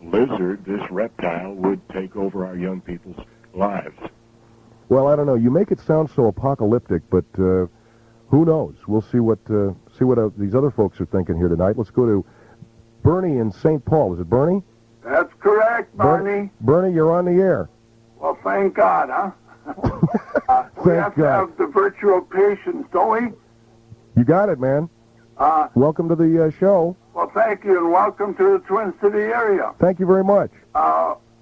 lizard, this reptile, would take over our young people's lives. Well, I don't know. You make it sound so apocalyptic, but who knows? We'll see what these other folks are thinking here tonight. Let's go to Bernie in St. Paul. Is it Bernie? That's correct, Barney. Bernie, you're on the air. Well, thank God, huh? We have to have the virtual patience, don't we? You got it, man. Welcome to the show. Well, thank you, and welcome to the Twin City area. Thank you very much.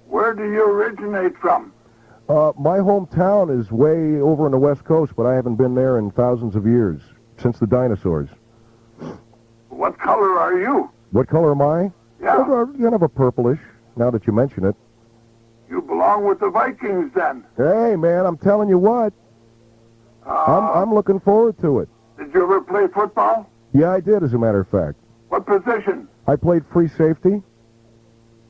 Where do you originate from? My hometown is way over on the West Coast, but I haven't been there in thousands of years, since the dinosaurs. What color are you? What color am I? Yeah. Kind of a purplish, now that you mention it. You belong with the Vikings, then. Hey, man, I'm telling you what. I'm looking forward to it. Did you ever play football? Yeah, I did, as a matter of fact. What position? I played free safety.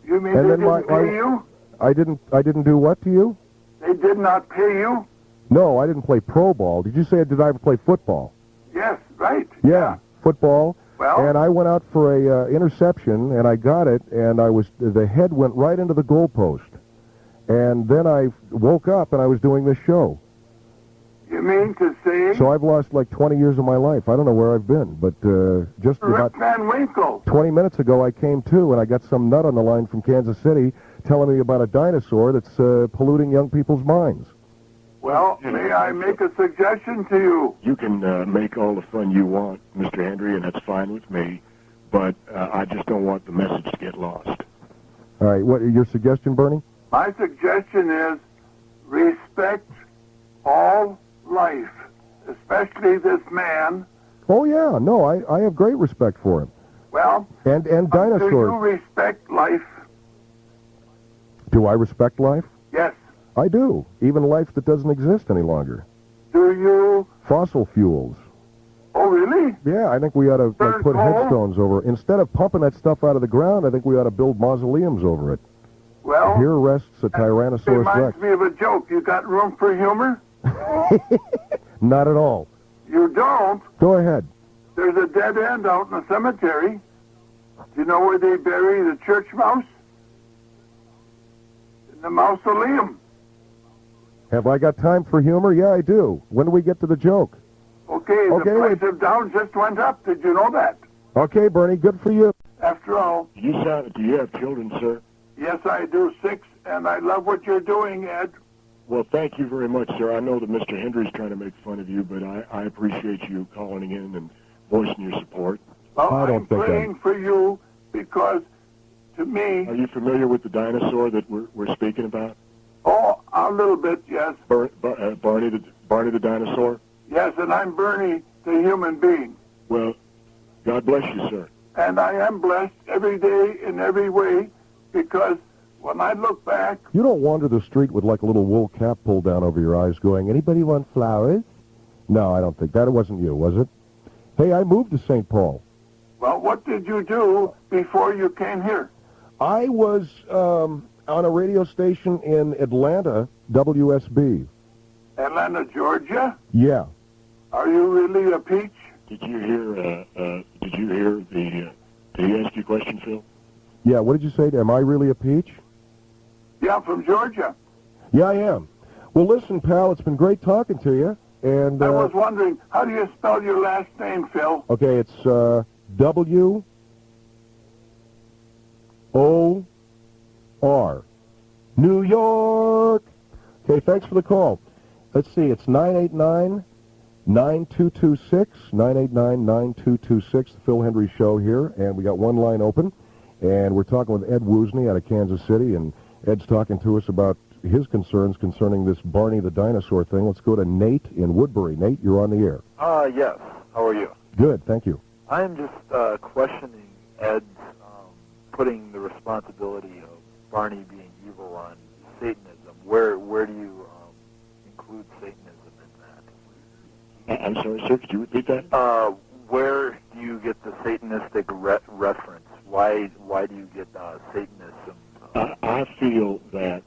You mean they didn't pay you? I didn't do what to you? They did not pay you? No, I didn't play pro ball. Did you say did I ever play football? Yes, right. Yeah, football. Well, and I went out for a interception, and I got it, and the head went right into the goalpost. And then I woke up, and I was doing this show. You mean to say? So I've lost like 20 years of my life. I don't know where I've been, but just about Van Winkle. 20 minutes ago I came to, and I got some nut on the line from Kansas City telling me about a dinosaur that's polluting young people's minds. Well, may I make a suggestion to you? You can make all the fun you want, Mr. Hendrie, and that's fine with me, but I just don't want the message to get lost. All right, what your suggestion, Bernie? My suggestion is respect all life, especially this man. Oh, yeah, no, I have great respect for him. Well, and dinosaurs. Do you respect life? Do I respect life? Yes. I do, even life that doesn't exist any longer. Do you? Fossil fuels. Oh, really? Yeah, I think we ought to put headstones over it. Instead of pumping that stuff out of the ground, I think we ought to build mausoleums over it. Well, here rests a Tyrannosaurus reminds Rex. me of a joke. You got room for humor? Not at all. You don't? Go ahead. There's a dead end out in the cemetery. Do you know where they bury the church mouse? In the mausoleum. Have I got time for humor? Yeah, I do. When do we get to the joke? Okay, the price of down just went up. Did you know that? Okay, Bernie, good for you. After all. Do you have children, sir? Yes, I do, 6, and I love what you're doing, Ed. Well, thank you very much, sir. I know that Mr. Hendrie's trying to make fun of you, but I appreciate you calling in and voicing your support. Well, I'm praying for you because, to me... Are you familiar with the dinosaur that we're speaking about? Oh, a little bit, yes. Barney the dinosaur? Yes, and I'm Bernie, the human being. Well, God bless you, sir. And I am blessed every day in every way because when I look back... You don't wander the street with like a little wool cap pulled down over your eyes going, anybody want flowers? No, I don't think. That wasn't you, was it? Hey, I moved to St. Paul. Well, what did you do before you came here? I was on a radio station in Atlanta, WSB. Atlanta, Georgia? Yeah. Are you really a peach? Did you hear did he ask you a question, Phil? Yeah, what did you say? Am I really a peach? Yeah, from Georgia. Yeah, I am. Well, listen, pal, it's been great talking to you. And I was wondering, how do you spell your last name, Phil? Okay, it's W-O-R. New York. Okay, thanks for the call. Let's see, it's 989-9226, 989-9226, the Phil Hendrie Show here, and we got one line open, and we're talking with Ed Woosney out of Kansas City, and Ed's talking to us about his concerns concerning this Barney the dinosaur thing. Let's go to Nate in Woodbury. Nate, you're on the air. Yes. How are you? Good, thank you. I'm just questioning Ed's putting the responsibility of Barney being evil on Satanism. Where do you include Satanism in that? I'm sorry, sir. Could you repeat that? Where do you get the Satanistic reference? Why do you get Satanism? I feel that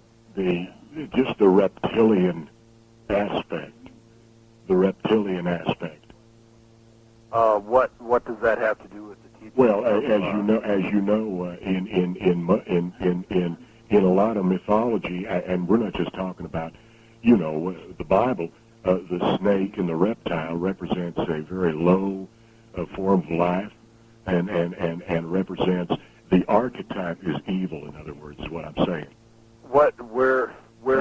just the reptilian aspect. What does that have to do with the teaching? Well, as you know, in a lot of mythology, and we're not just talking about, the Bible. The snake and the reptile represents a very low form of life, and represents the archetype is evil. In other words, is what I'm saying. Where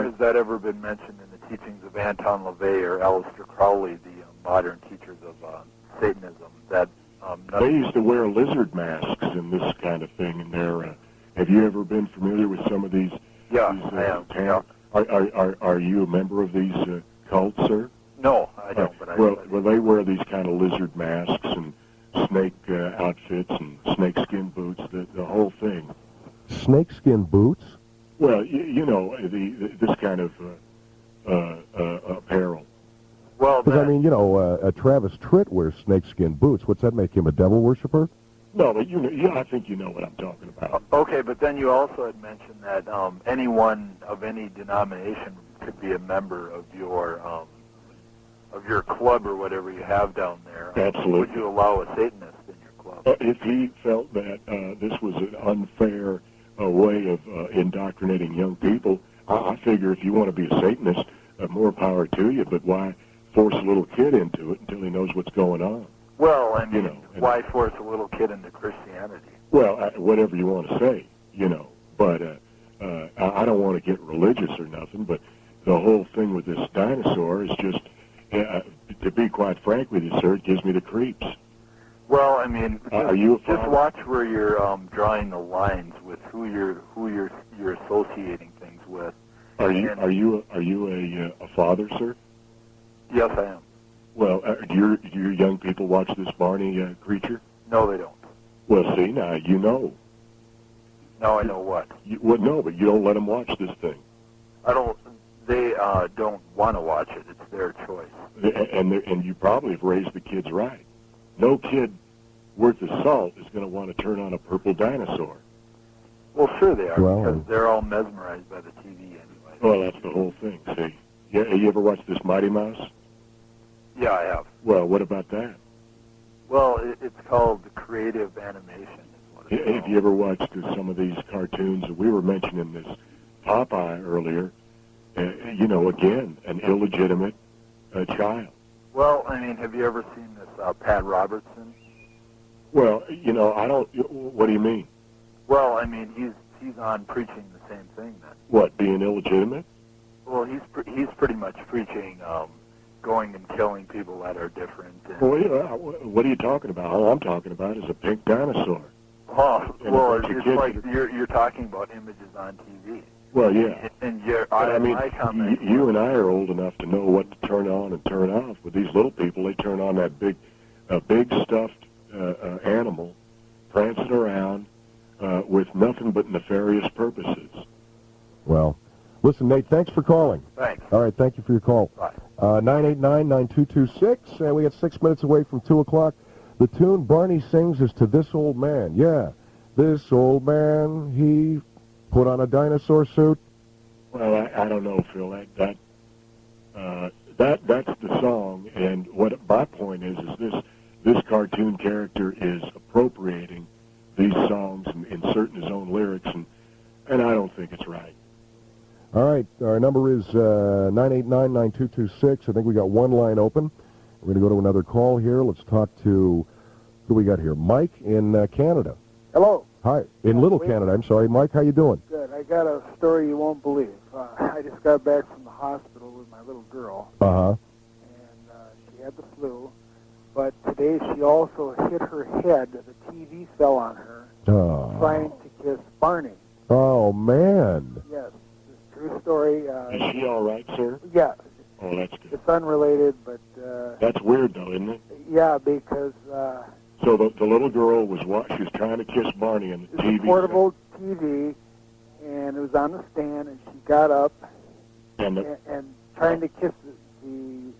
has that ever been mentioned in the teachings of Anton LaVey or Aleister Crowley, the modern teachers of Satanism? They used to wear lizard masks and this kind of thing. And have you ever been familiar with some of these? Yeah, I am. Yeah. Are you a member of these cults, sir? No, I don't. But well, they wear these kind of lizard masks and snake outfits and snakeskin boots. The whole thing. Snakeskin boots? Well, you know, this kind of apparel. Well, because I mean, you know, Travis Tritt wears snakeskin boots. What's that make him, a devil worshiper? No, but you know, I think you know what I'm talking about. Okay, but then you also had mentioned that anyone of any denomination could be a member of your club or whatever you have down there. Absolutely. Would you allow a Satanist in your club? If he felt that this was an unfair way of indoctrinating young people, I figure if you want to be a Satanist, more power to you. But why force a little kid into it until he knows what's going on? Well, I mean, why force a little kid into Christianity? Well, whatever you want to say, you know. But I don't want to get religious or nothing, but the whole thing with this dinosaur is just, to be quite frank with you, sir, it gives me the creeps. Well, I mean, just watch where you're drawing the lines with who you're associating things with. Are you a father, sir? Yes, I am. Well, do your young people watch this Barney creature? No, they don't. Well, see, now you know. Now I know what. Well, no, but you don't let them watch this thing. I don't. They don't want to watch it. It's their choice. And you probably have raised the kids right. No kid worth the salt is going to want to turn on a purple dinosaur. Well, sure they are, because they're all mesmerized by the TV anyway. Well, that's the whole thing. See, you ever watched this Mighty Mouse? Yeah, I have. Well, what about that? Well, it's called creative animation. Have you ever watched some of these cartoons? We were mentioning this Popeye earlier. You know, again, an illegitimate child. Well, I mean, have you ever seen this Pat Robertson? Well, you know, I don't. What do you mean? Well, I mean, he's on preaching the same thing then. What, being illegitimate? Well, he's pretty much preaching going and killing people that are different. And well, what are you talking about? All I'm talking about is a pink dinosaur. Oh, well, it's like you're talking about images on TV. Well, yeah. And I mean, you and I are old enough to know what to turn on and turn off. With these little people, they turn on that big stuffed animal prancing around with nothing but nefarious purposes. Well, listen, Nate, thanks for calling. Thanks. All right, thank you for your call. Bye. 989-9226, and we got 6 minutes away from 2 o'clock. The tune Barney sings is To This Old Man. Yeah, this old man, he put on a dinosaur suit. Well, I don't know, Phil. That's the song, and what my point is this cartoon character is appropriating these songs and inserting his own lyrics, and I don't think it's right. All right, our number is 989-9226. I think we got one line open. We're going to go to another call here. Let's talk to, who do we got here? Mike in Canada. Hello. Hi, in Little Canada. I'm sorry. Mike, how you doing? Good. I got a story you won't believe. I just got back from the hospital with my little girl. Uh-huh. And she had the flu. But today she also hit her head. The TV fell on her, trying to kiss Barney. Oh, man. Yes. True story. Is she all right, sir? Yeah. Oh, that's good. It's unrelated, but... that's weird, though, isn't it? Yeah, because... so the little girl was she was trying to kiss Barney on the TV. A portable TV, and it was on the stand, and she got up and trying to kiss the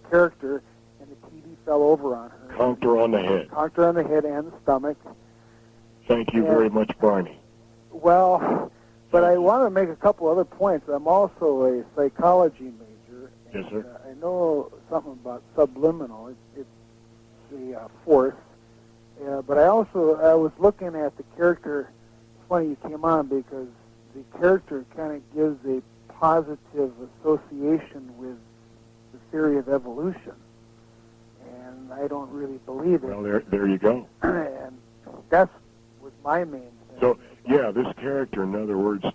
character, and the TV fell over on her. Conked her on the head. Conked her on the head and the stomach. Thank you very much, Barney. Well... But I want to make a couple other points. I'm also a psychology major. Yes, sir. I know something about subliminal. It's the force. But I was looking at the character. It's funny you came on because the character kind of gives a positive association with the theory of evolution. And I don't really believe it. Well, there you go. And that was my main thing. So, yeah, this character, in other words,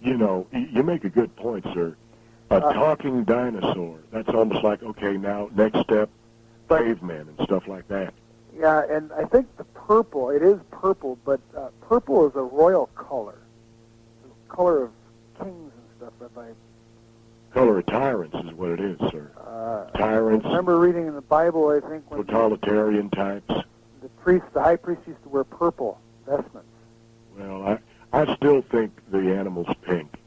you know, you make a good point, sir. A talking dinosaur. That's almost like, okay, now, next step, caveman and stuff like that. Yeah, and I think the purple, it is purple, but purple is a royal color. The color of kings and stuff, if I Color of tyrants is what it is, sir. Tyrants. I remember reading in the Bible, I think, when totalitarian types. the high priest used to wear purple vestments. Well, I still think the animal's pink.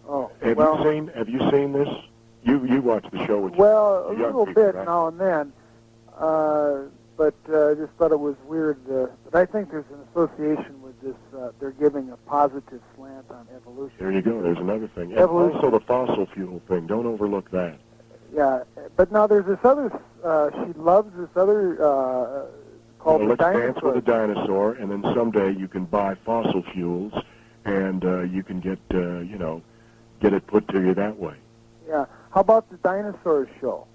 Oh, Have you seen this? You watch the show with well, a young little people, bit right? now and then, but I just thought it was weird. But I think there's an association with this. They're giving a positive slant on evolution. There you go. There's another thing. And Evolution. also the fossil fuel thing. Don't overlook that. Yeah, but now there's this other. She loves this other called the Let's dinosaur. dance with a dinosaur, and then someday you can buy fossil fuels, and you can get get it put to you that way. Yeah. How about the dinosaur show?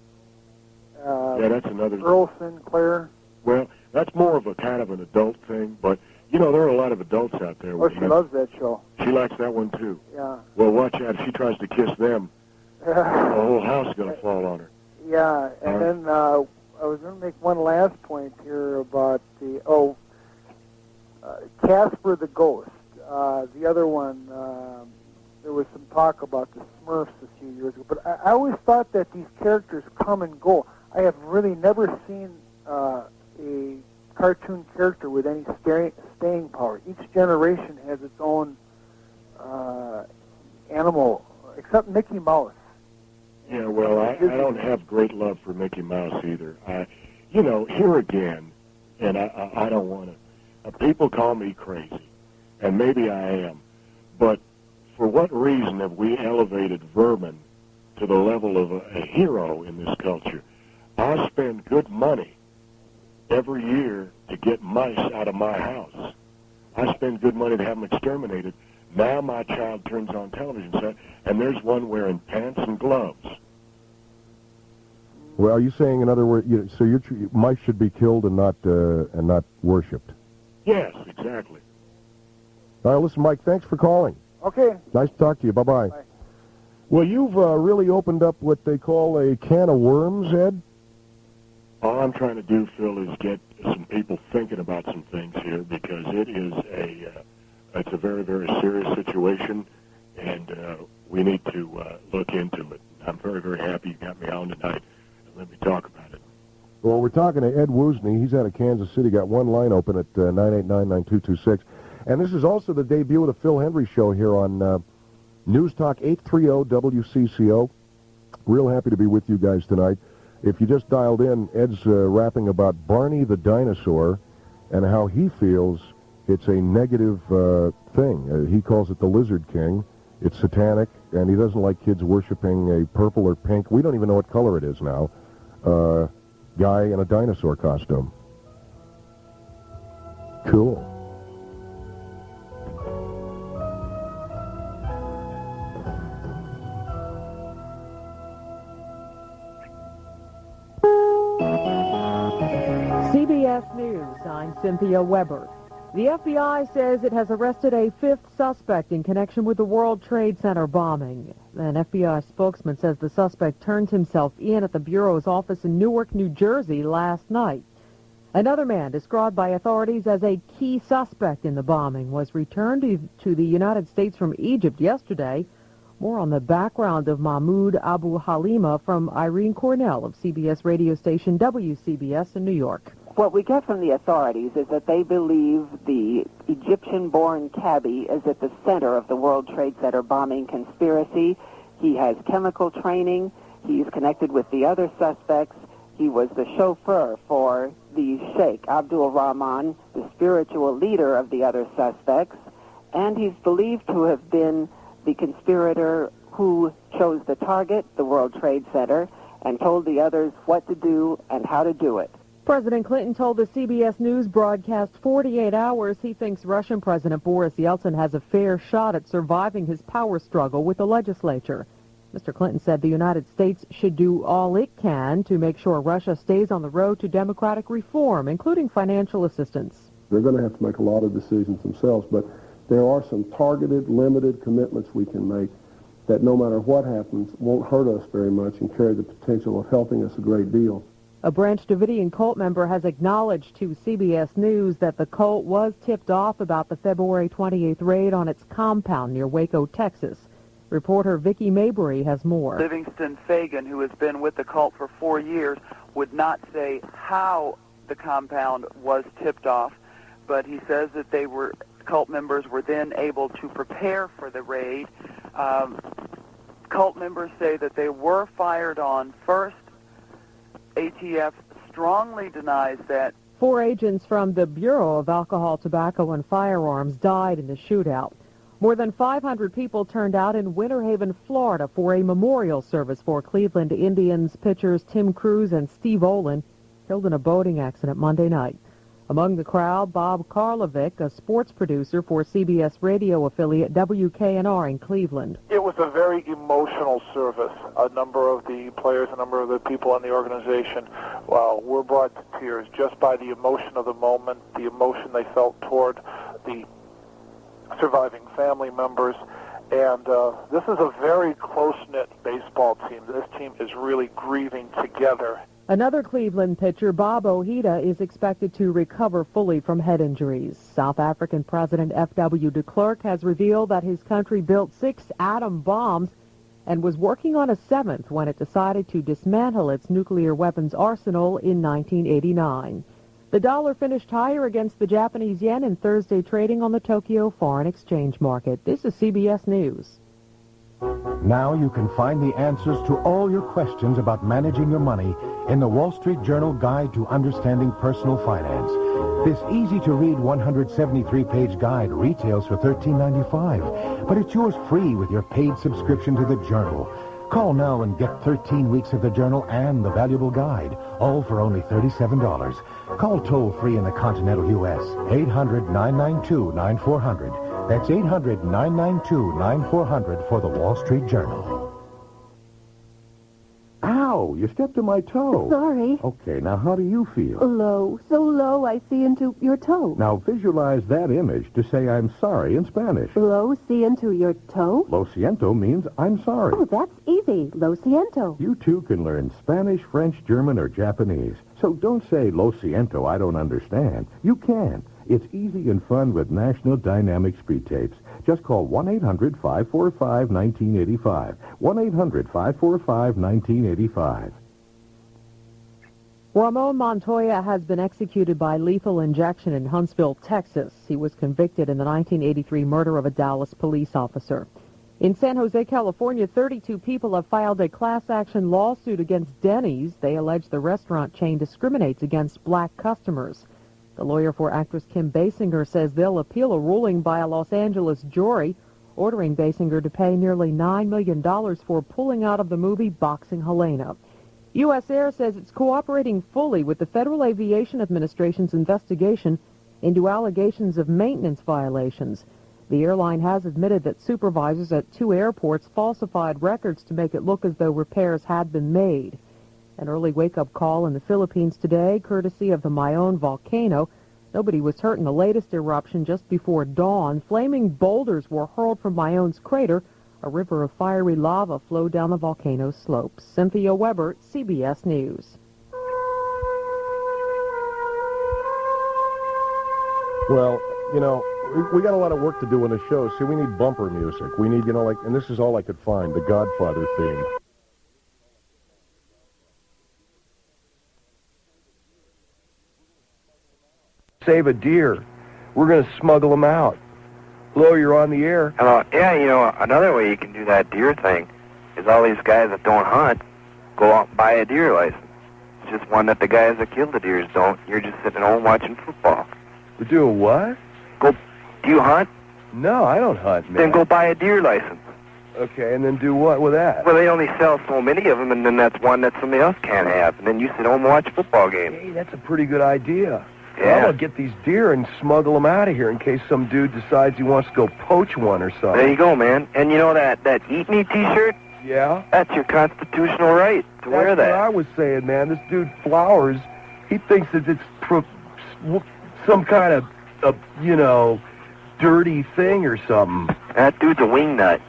Yeah, that's another. Earl Sinclair. Well, that's more of a kind of an adult thing, but there are a lot of adults out there. Oh, she loves that show. She likes that one too. Yeah. Well, watch out. If she tries to kiss them, the whole house is going to fall on her. Yeah, and then I was going to make one last point here about the Casper the Ghost. The other one, there was some talk about the Smurfs a few years ago, but I always thought that these characters come and go. I have really never seen a cartoon character with any staying power. Each generation has its own animal, except Mickey Mouse. Yeah, well, I don't have great love for Mickey Mouse either. Here again, and I don't want to. People call me crazy, and maybe I am, but for what reason have we elevated vermin to the level of a hero in this culture? I spend good money every year to get mice out of my house. I spend good money to have them exterminated. Now my child turns on television set, and there's one wearing pants and gloves. Well, are you saying, in other words, mice should be killed and not worshipped? Yes, exactly. All right, listen, Mike, thanks for calling. Okay. Nice to talk to you. Bye-bye. Bye. Well, you've really opened up what they call a can of worms, Ed. All I'm trying to do, Phil, is get some people thinking about some things here, because it is it's a very, very serious situation, and we need to look into it. I'm very, very happy you got me on tonight, and let me talk about it. Well, we're talking to Ed Woosney. He's out of Kansas City. Got one line open at 989-9226. And this is also the debut of the Phil Hendrie Show here on News Talk 830 WCCO. Real happy to be with you guys tonight. If you just dialed in, Ed's rapping about Barney the dinosaur and how he feels it's a negative thing. He calls it the Lizard King. It's satanic, and he doesn't like kids worshiping a purple or pink, we don't even know what color it is now, guy in a dinosaur costume. Cool. CBS News, I'm Cynthia Weber. The FBI says it has arrested a fifth suspect in connection with the World Trade Center bombing. An FBI spokesman says the suspect turned himself in at the Bureau's office in Newark, New Jersey last night. Another man, described by authorities as a key suspect in the bombing, was returned to the United States from Egypt yesterday. More on the background of Mahmoud Abu Halima from Irene Cornell of CBS radio station WCBS in New York. What we get from the authorities is that they believe the Egyptian-born cabbie is at the center of the World Trade Center bombing conspiracy. He has chemical training. He's connected with the other suspects. He was the chauffeur for the Sheikh Abdul Rahman, the spiritual leader of the other suspects, and he's believed to have been the conspirator who chose the target, the World Trade Center, and told the others what to do and how to do it. President Clinton told the CBS News broadcast 48 Hours he thinks Russian President Boris Yeltsin has a fair shot at surviving his power struggle with the legislature. Mr. Clinton said the United States should do all it can to make sure Russia stays on the road to democratic reform, including financial assistance. They're going to have to make a lot of decisions themselves, but there are some targeted, limited commitments we can make that no matter what happens won't hurt us very much and carry the potential of helping us a great deal. A Branch Davidian cult member has acknowledged to CBS News that the cult was tipped off about the February 28th raid on its compound near Waco, Texas. Reporter Vicki Mabry has more. Livingston Fagan, who has been with the cult for 4 years, would not say how the compound was tipped off, but he says that cult members were then able to prepare for the raid. Cult members say that they were fired on first. ATF strongly denies that. 4 agents from the Bureau of Alcohol, Tobacco, and Firearms died in the shootout. More than 500 people turned out in Winter Haven, Florida for a memorial service for Cleveland Indians pitchers Tim Cruz and Steve Olin, killed in a boating accident Monday night. Among the crowd, Bob Karlovic, a sports producer for CBS radio affiliate WKNR in Cleveland. It was a very emotional service. A number of the players, a number of the people in the organization were brought to tears just by the emotion of the moment, the emotion they felt toward the surviving family members. And this is a very close-knit baseball team. This team is really grieving together. Another Cleveland pitcher, Bob Ojeda, is expected to recover fully from head injuries. South African President F.W. de Klerk has revealed that his country built 6 atom bombs and was working on a 7th when it decided to dismantle its nuclear weapons arsenal in 1989. The dollar finished higher against the Japanese yen in Thursday trading on the Tokyo Foreign Exchange Market. This is CBS News. Now you can find the answers to all your questions about managing your money in the Wall Street Journal Guide to Understanding Personal Finance. This easy-to-read 173-page guide retails for $13.95, but it's yours free with your paid subscription to the Journal. Call now and get 13 weeks of the Journal and the valuable guide, all for only $37. Call toll-free in the continental U.S., 800-992-9400. That's 800-992-9400 for the Wall Street Journal. Ow! You stepped on my toe. Sorry. Okay, now how do you feel? Low. So low I see into your toe. Now visualize that image to say I'm sorry in Spanish. Low, see into your toe? Lo siento means I'm sorry. Oh, that's easy. Lo siento. You too can learn Spanish, French, German, or Japanese. So don't say lo siento, I don't understand. You can. It's easy and fun with National Dynamic Speed Tapes. Just call 1-800-545-1985. 1-800-545-1985. Ramon Montoya has been executed by lethal injection in Huntsville, Texas. He was convicted in the 1983 murder of a Dallas police officer. In San Jose, California, 32 people have filed a class-action lawsuit against Denny's. They allege the restaurant chain discriminates against black customers. The lawyer for actress Kim Basinger says they'll appeal a ruling by a Los Angeles jury ordering Basinger to pay nearly $9 million for pulling out of the movie Boxing Helena. U.S. Air says it's cooperating fully with the Federal Aviation Administration's investigation into allegations of maintenance violations. The airline has admitted that supervisors at 2 airports falsified records to make it look as though repairs had been made. An early wake-up call in the Philippines today, courtesy of the Mayon volcano. Nobody was hurt in the latest eruption just before dawn. Flaming boulders were hurled from Mayon's crater. A river of fiery lava flowed down the volcano's slopes. Cynthia Weber, CBS News. Well, you know, we got a lot of work to do in the show. See, we need bumper music. We need, you know, like, and this is all I could find, the Godfather theme. Save a deer. We're going to smuggle them out. Hello, you're on the air. Hello. Yeah, you know, another way you can do that deer thing is all these guys that don't hunt go out and buy a deer license. It's just one that the guys that kill the deers don't. You're just sitting home watching football. We're doing what? Do you hunt? No, I don't hunt, man. Then go buy a deer license. Okay, and then do what with that? Well, they only sell so many of them, and then that's one that somebody else can't have. And then you sit home and watch football games. Hey, that's a pretty good idea. Yeah. Well, I'm going to get these deer and smuggle them out of here in case some dude decides he wants to go poach one or something. There you go, man. And you know that Eat Me T-shirt? Yeah? That's your constitutional right to wear that. That's what I was saying, man. This dude Flowers, he thinks that it's some kind of, you know, dirty thing or something. That dude's a wingnut.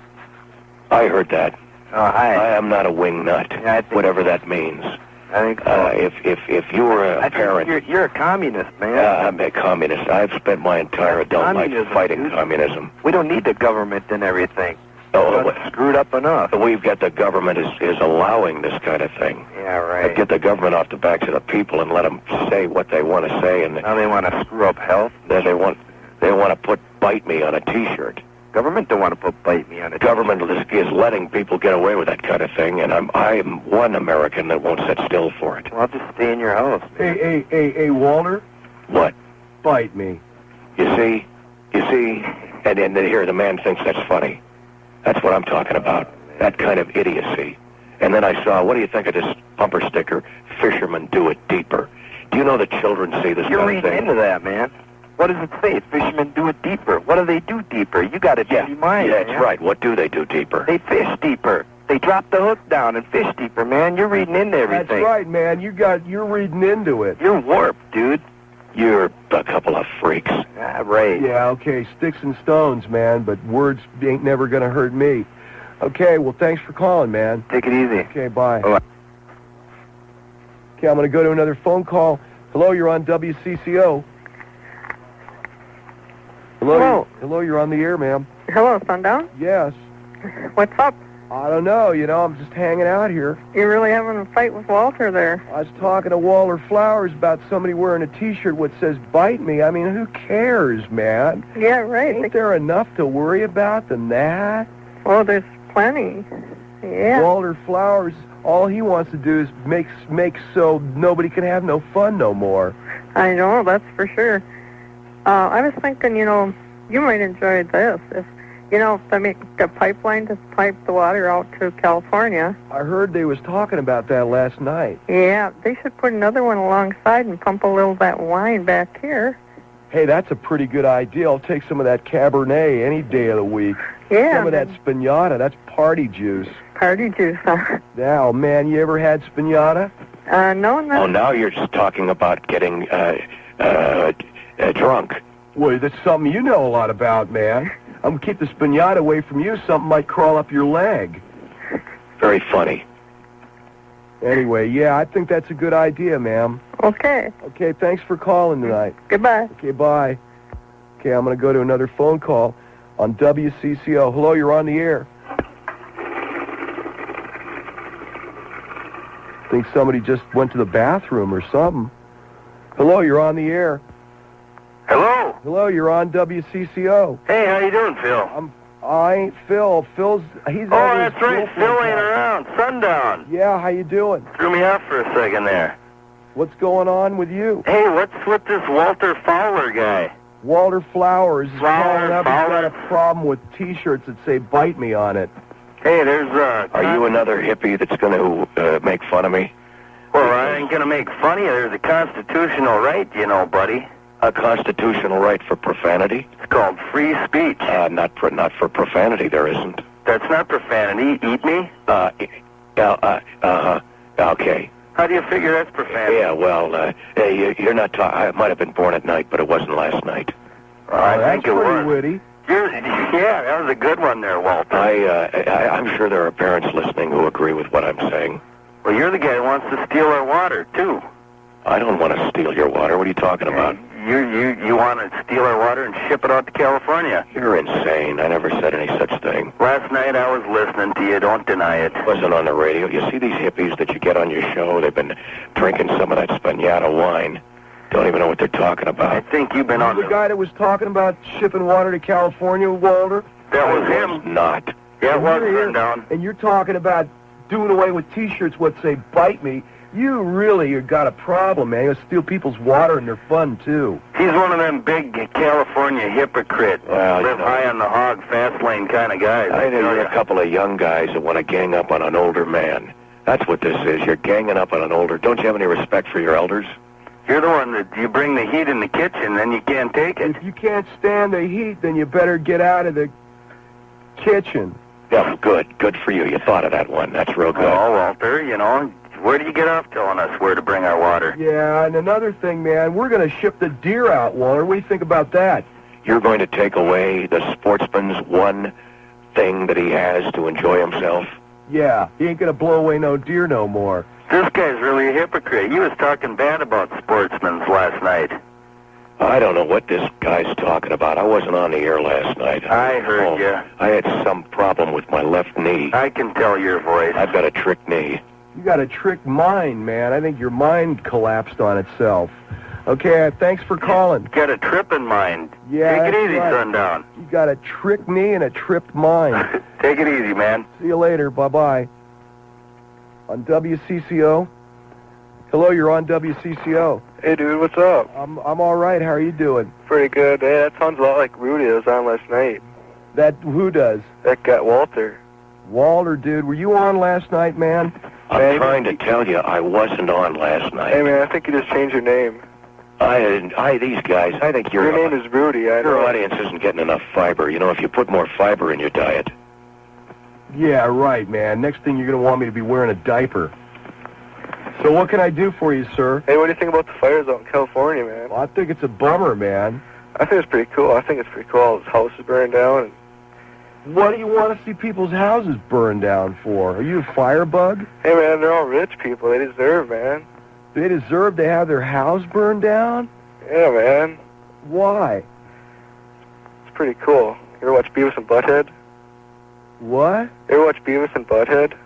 I heard that. Oh, hi. I am not a wingnut, whatever that means. I think so. If you were a parent... You're a communist, man. I'm a communist. I've spent my entire adult life fighting communism. We don't need the government and everything. Screwed up enough. We've got the government is allowing this kind of thing. Yeah, right. Get the government off the backs of the people and let them say what they want to say. And now they want to screw up health. They want to put "Bite Me" on a T-shirt. Government don't want to put "Bite Me" on a T-shirt. Government is letting people get away with that kind of thing, and I'm one American that won't sit still for it. Well, just stay in your house. Hey, Walter. What? Bite me. You see, and then here the man thinks that's funny. That's what I'm talking about. That kind of idiocy. And then I saw, what do you think of this bumper sticker? Fishermen do it deeper. Do you know that children see this You're kind of thing? reading into that, man. What does it say? Fishermen do it deeper. What do they do deeper? You got a dirty mind. Yeah, that's right. What do they do deeper? They fish deeper. They drop the hook down and fish deeper, man. You're reading into everything. That's right, man. You're reading into it. You're warped, dude. You're a couple of freaks. Right. Yeah, okay, sticks and stones, man, but words ain't never going to hurt me. Okay, well, thanks for calling, man. Take it easy. Okay, bye. Bye. Okay, I'm going to go to another phone call. Hello, you're on WCCO. Hello. Hello, you're on the air, ma'am. Hello, Sundown? Yes. What's up? I don't know, I'm just hanging out here. You're really having a fight with Walter there. I was talking to Walter Flowers about somebody wearing a T-shirt that says "Bite Me." I mean, who cares, man? Yeah, right. Ain't there enough to worry about than that? Oh, there's plenty. Yeah. Walter Flowers, all he wants to do is make so nobody can have no fun no more. I know, that's for sure. I was thinking, you might enjoy this. If they make a pipeline to pipe the water out to California. I heard they was talking about that last night. Yeah, they should put another one alongside and pump a little of that wine back here. Hey, that's a pretty good idea. I'll take some of that Cabernet any day of the week. Yeah. Some of that Spinata. That's party juice. Party juice, huh? Now, man, you ever had Spinata? No. Oh, now you're just talking about getting drunk. Well, that's something you know a lot about, man. I'm going to keep the Spinata away from you. Something might crawl up your leg. Very funny. Anyway, yeah, I think that's a good idea, ma'am. Okay. Okay, thanks for calling tonight. Goodbye. Okay, bye. Okay, I'm going to go to another phone call on WCCO. Hello, you're on the air. I think somebody just went to the bathroom or something. Hello, you're on the air. Hello. Hello, you're on WCCO. Hey, how you doing, Phil? I ain't Phil. He's that's right. Phil ain't around. Sundown. Yeah, how you doing? Threw me off for a second there. What's going on with you? Hey, what's with this Walter Fowler guy? Walter Flowers is calling up. He's got a problem with T-shirts that say "Bite Me" on it. Hey, there's Are you another hippie that's going to make fun of me? Well, I ain't going to make fun of you. There's a constitutional right, buddy. A constitutional right for profanity? It's called free speech. Not for profanity, there isn't. That's not profanity. Eat me? Okay. How do you figure that's profanity? Yeah, well, you're not I might have been born at night, but it wasn't last night. I think it was. That's pretty witty. Yeah, that was a good one there, Walter. I'm sure there are parents listening who agree with what I'm saying. Well, you're the guy who wants to steal our water, too. I don't want to steal your water. What are you talking about? You want to steal our water and ship it out to California? You're insane. I never said any such thing. Last night I was listening to you. Don't deny it. It wasn't on the radio. You see these hippies that you get on your show? They've been drinking some of that Spinata wine. Don't even know what they're talking about. I think you've been on the guy that was talking about shipping water to California, Walter? That was him. Not. Yeah, it was Sundown. And you're talking about doing away with T-shirts what say "Bite Me." You really got a problem, man. You steal people's water and they're fun, too. He's one of them big California hypocrite, live high on the hog, fast lane kind of guys. I know a couple of young guys that want to gang up on an older man. That's what this is. You're ganging up on an older. Don't you have any respect for your elders? You're the one that you bring the heat in the kitchen, then you can't take it. If you can't stand the heat, then you better get out of the kitchen. Yeah, good. Good for you. You thought of that one. That's real good. Oh, Walter, where do you get off telling us where to bring our water? Yeah, and another thing, man, we're going to ship the deer out, Walter. What do you think about that? You're going to take away the sportsman's one thing that he has to enjoy himself? Yeah, he ain't going to blow away no deer no more. This guy's really a hypocrite. He was talking bad about sportsmen last night. I don't know what this guy's talking about. I wasn't on the air last night. I heard you. I had some problem with my left knee. I can tell your voice. I've got a trick knee. You got a trick mind, man. I think your mind collapsed on itself. Okay, thanks for calling. Got a tripping mind. Yeah, Take it easy, right. Sundown. You got a trick knee and a tripped mind. Take it easy, man. See you later. Bye-bye. On WCCO. Hello, you're on WCCO. Hey, dude, what's up? I'm all right. How are you doing? Pretty good. Hey, that sounds a lot like Rudy was on last night. That, who does? That guy, Walter. Walter, dude, were you on last night, man? I'm trying to tell you, I wasn't on last night. Hey, man, I think you just changed your name. These guys, I think your name is Rudy. Your audience isn't getting enough fiber. You know, if you put more fiber in your diet. Yeah, right, man. Next thing you're going to want me to be wearing a diaper. So what can I do for you, sir? Hey, what do you think about the fires out in California, man? Well, I think it's a bummer, man. I think it's pretty cool. I think it's pretty cool. All those houses burning down. And what do you want to see people's houses burned down for? Are you a firebug? Hey, man, they're all rich people. They deserve, man. They deserve to have their house burned down? Yeah, man. Why? It's pretty cool. You ever watch Beavis and Butthead? What? You ever watch Beavis and Butthead?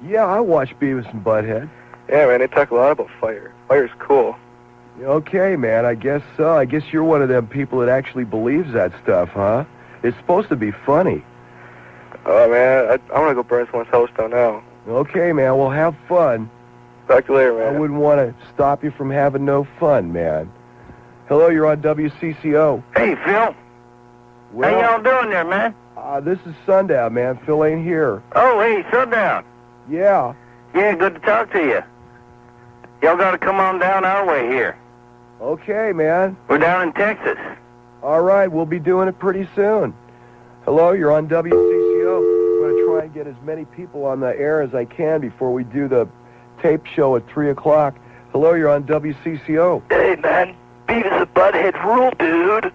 Yeah, I watch Beavis and Butthead. Yeah, man, they talk a lot about fire. Fire's cool. Okay, man, I guess so. I guess you're one of them people that actually believes that stuff, huh? It's supposed to be funny. Oh, man, I want to go burn someone's house down now. Okay, man, well, have fun. Talk to you later, man. I wouldn't want to stop you from having no fun, man. Hello, you're on WCCO. Hey, Phil. Well, how y'all doing there, man? This is Sundown, man. Phil ain't here. Oh, hey, Sundown. Yeah. Yeah, good to talk to you. Y'all got to come on down our way here. Okay, man. We're down in Texas. All right, we'll be doing it pretty soon. Hello, you're on WCCO. I'm going to try and get as many people on the air as I can before we do the tape show at 3 o'clock. Hello, you're on WCCO. Hey, man, Beavis and Butthead rule, dude.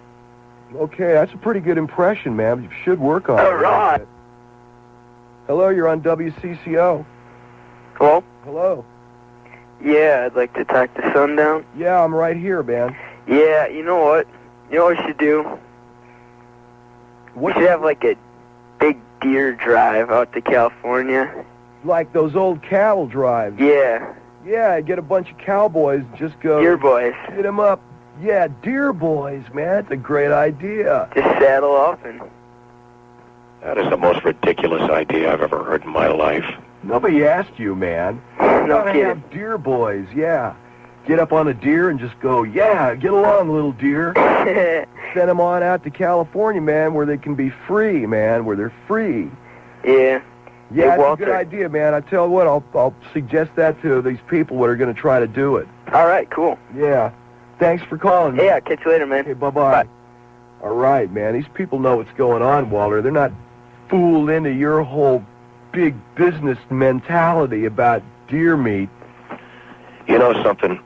Okay, that's a pretty good impression, man. You should work on it. All right. Hello, you're on WCCO. Hello? Hello. Yeah, I'd like to talk to Sundown. Yeah, I'm right here, man. Yeah, you know what? You know what we should do? We should have, like, a big deer drive out to California. Like those old cattle drives. Yeah. Yeah, get a bunch of cowboys and just go... Deer boys. Get them up. Yeah, deer boys, man. It's a great idea. Just saddle up and... That is the most ridiculous idea I've ever heard in my life. Nobody asked you, man. No kidding. Have deer boys, yeah. Get up on a deer and just go, yeah, get along, little deer. Send them on out to California, man, where they can be free, man, where they're free. Yeah. Yeah, hey, it's a good idea, man. I tell you what, I'll suggest that to these people that are going to try to do it. All right, cool. Yeah. Thanks for calling. Yeah, I'll catch you later, man. Okay, bye-bye. Bye. All right, man. These people know what's going on, Walter. They're not fooled into your whole big business mentality about deer meat. You know something?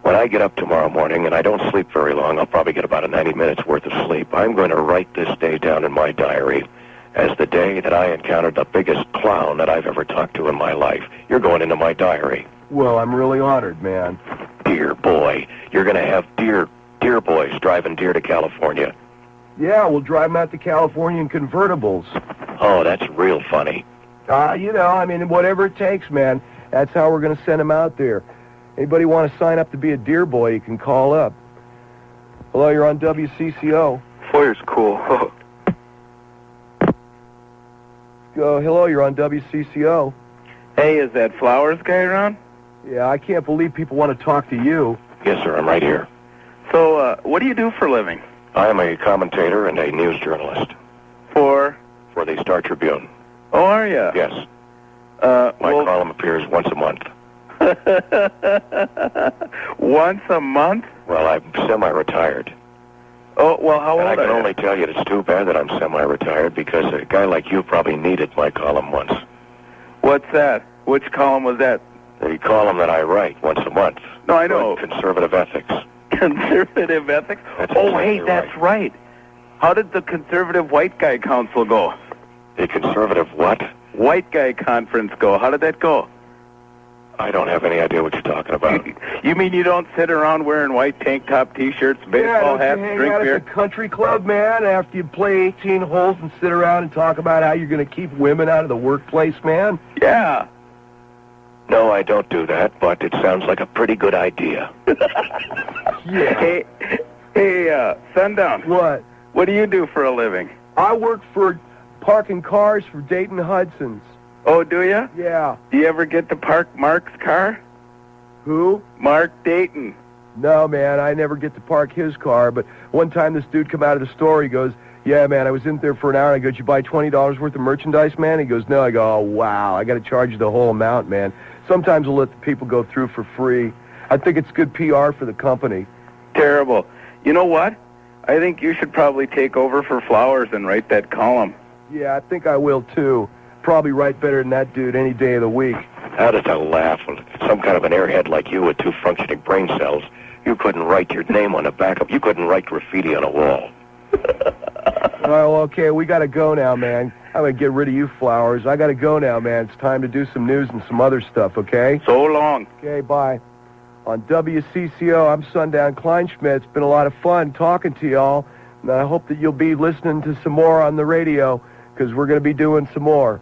When I get up tomorrow morning, and I don't sleep very long, I'll probably get about 90 minutes worth of sleep, I'm going to write this day down in my diary as the day that I encountered the biggest clown that I've ever talked to in my life. You're going into my diary. Well, I'm really honored, man. Deer boy. You're going to have deer boys driving deer to California. Yeah, we'll drive them out to California in convertibles. Oh, that's real funny. You know, I mean, whatever it takes, man. That's how we're going to send them out there. Anybody want to sign up to be a deer boy, you can call up. Hello, you're on WCCO. Foyer's cool. Go. Hello, you're on WCCO. Hey, is that Flowers guy around? Yeah, I can't believe people want to talk to you. Yes, sir, I'm right here. So, what do you do for a living? I am a commentator and a news journalist. For the Star Tribune. Oh, are you? Yes. My column appears once a month. Once a month? Well, I'm semi-retired. Oh, well, how old are you? I can only tell you it's too bad that I'm semi-retired because a guy like you probably needed my column once. What's that? Which column was that? The column that I write once a month. No, I know. Conservative ethics. Conservative ethics? That's right. How did the Conservative White Guy Council go? The Conservative what? White Guy Conference go. How did that go? I don't have any idea what you're talking about. You mean you don't sit around wearing white tank top T-shirts, baseball hats, hang drink out beer? at the country club, man, after you play 18 holes and sit around and talk about how you're going to keep women out of the workplace, man? Yeah. No, I don't do that, but it sounds like a pretty good idea. Yeah. Hey, Sundown. What do you do for a living? I work for parking cars for Dayton Hudson's. Oh, do you? Yeah. Do you ever get to park Mark's car? Who? Mark Dayton. No, man, I never get to park his car, but one time this dude come out of the store, he goes, yeah, man, I was in there for an hour, and I go, did you buy $20 worth of merchandise, man? He goes, no. I go, oh, wow, I got to charge you the whole amount, man. Sometimes we'll let the people go through for free. I think it's good PR for the company. Terrible. You know what? I think you should probably take over for Flowers and write that column. Yeah, I think I will, too. Probably write better than that dude any day of the week. How does that laugh? Some kind of an airhead like you with 2 functioning brain cells, you couldn't write your name on the back of, you couldn't write graffiti on a wall. Well, okay, we got to go now, man. I'm going to get rid of you, Flowers. I got to go now, man. It's time to do some news and some other stuff, okay? So long. Okay, bye. On WCCO, I'm Sundown Kleinschmidt. It's been a lot of fun talking to y'all, and I hope that you'll be listening to some more on the radio, because we're going to be doing some more.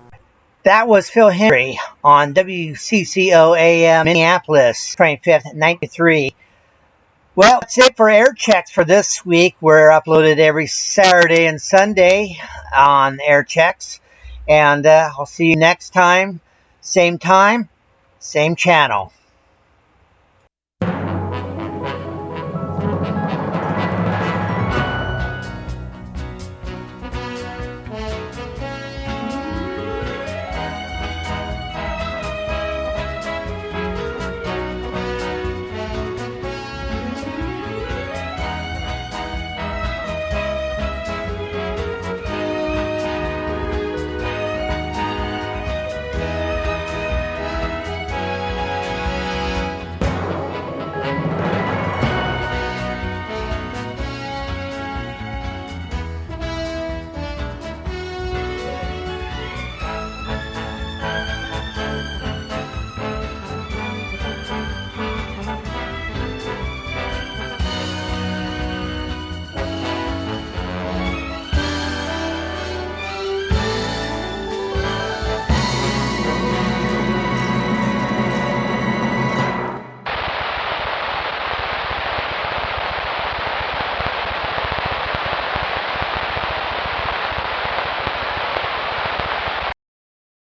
That was Phil Hendrie on WCCO-AM Minneapolis, 25th, 93. Well, that's it for Air Checks for this week. We're uploaded every Saturday and Sunday on Air Checks. And I'll see you next time, same channel.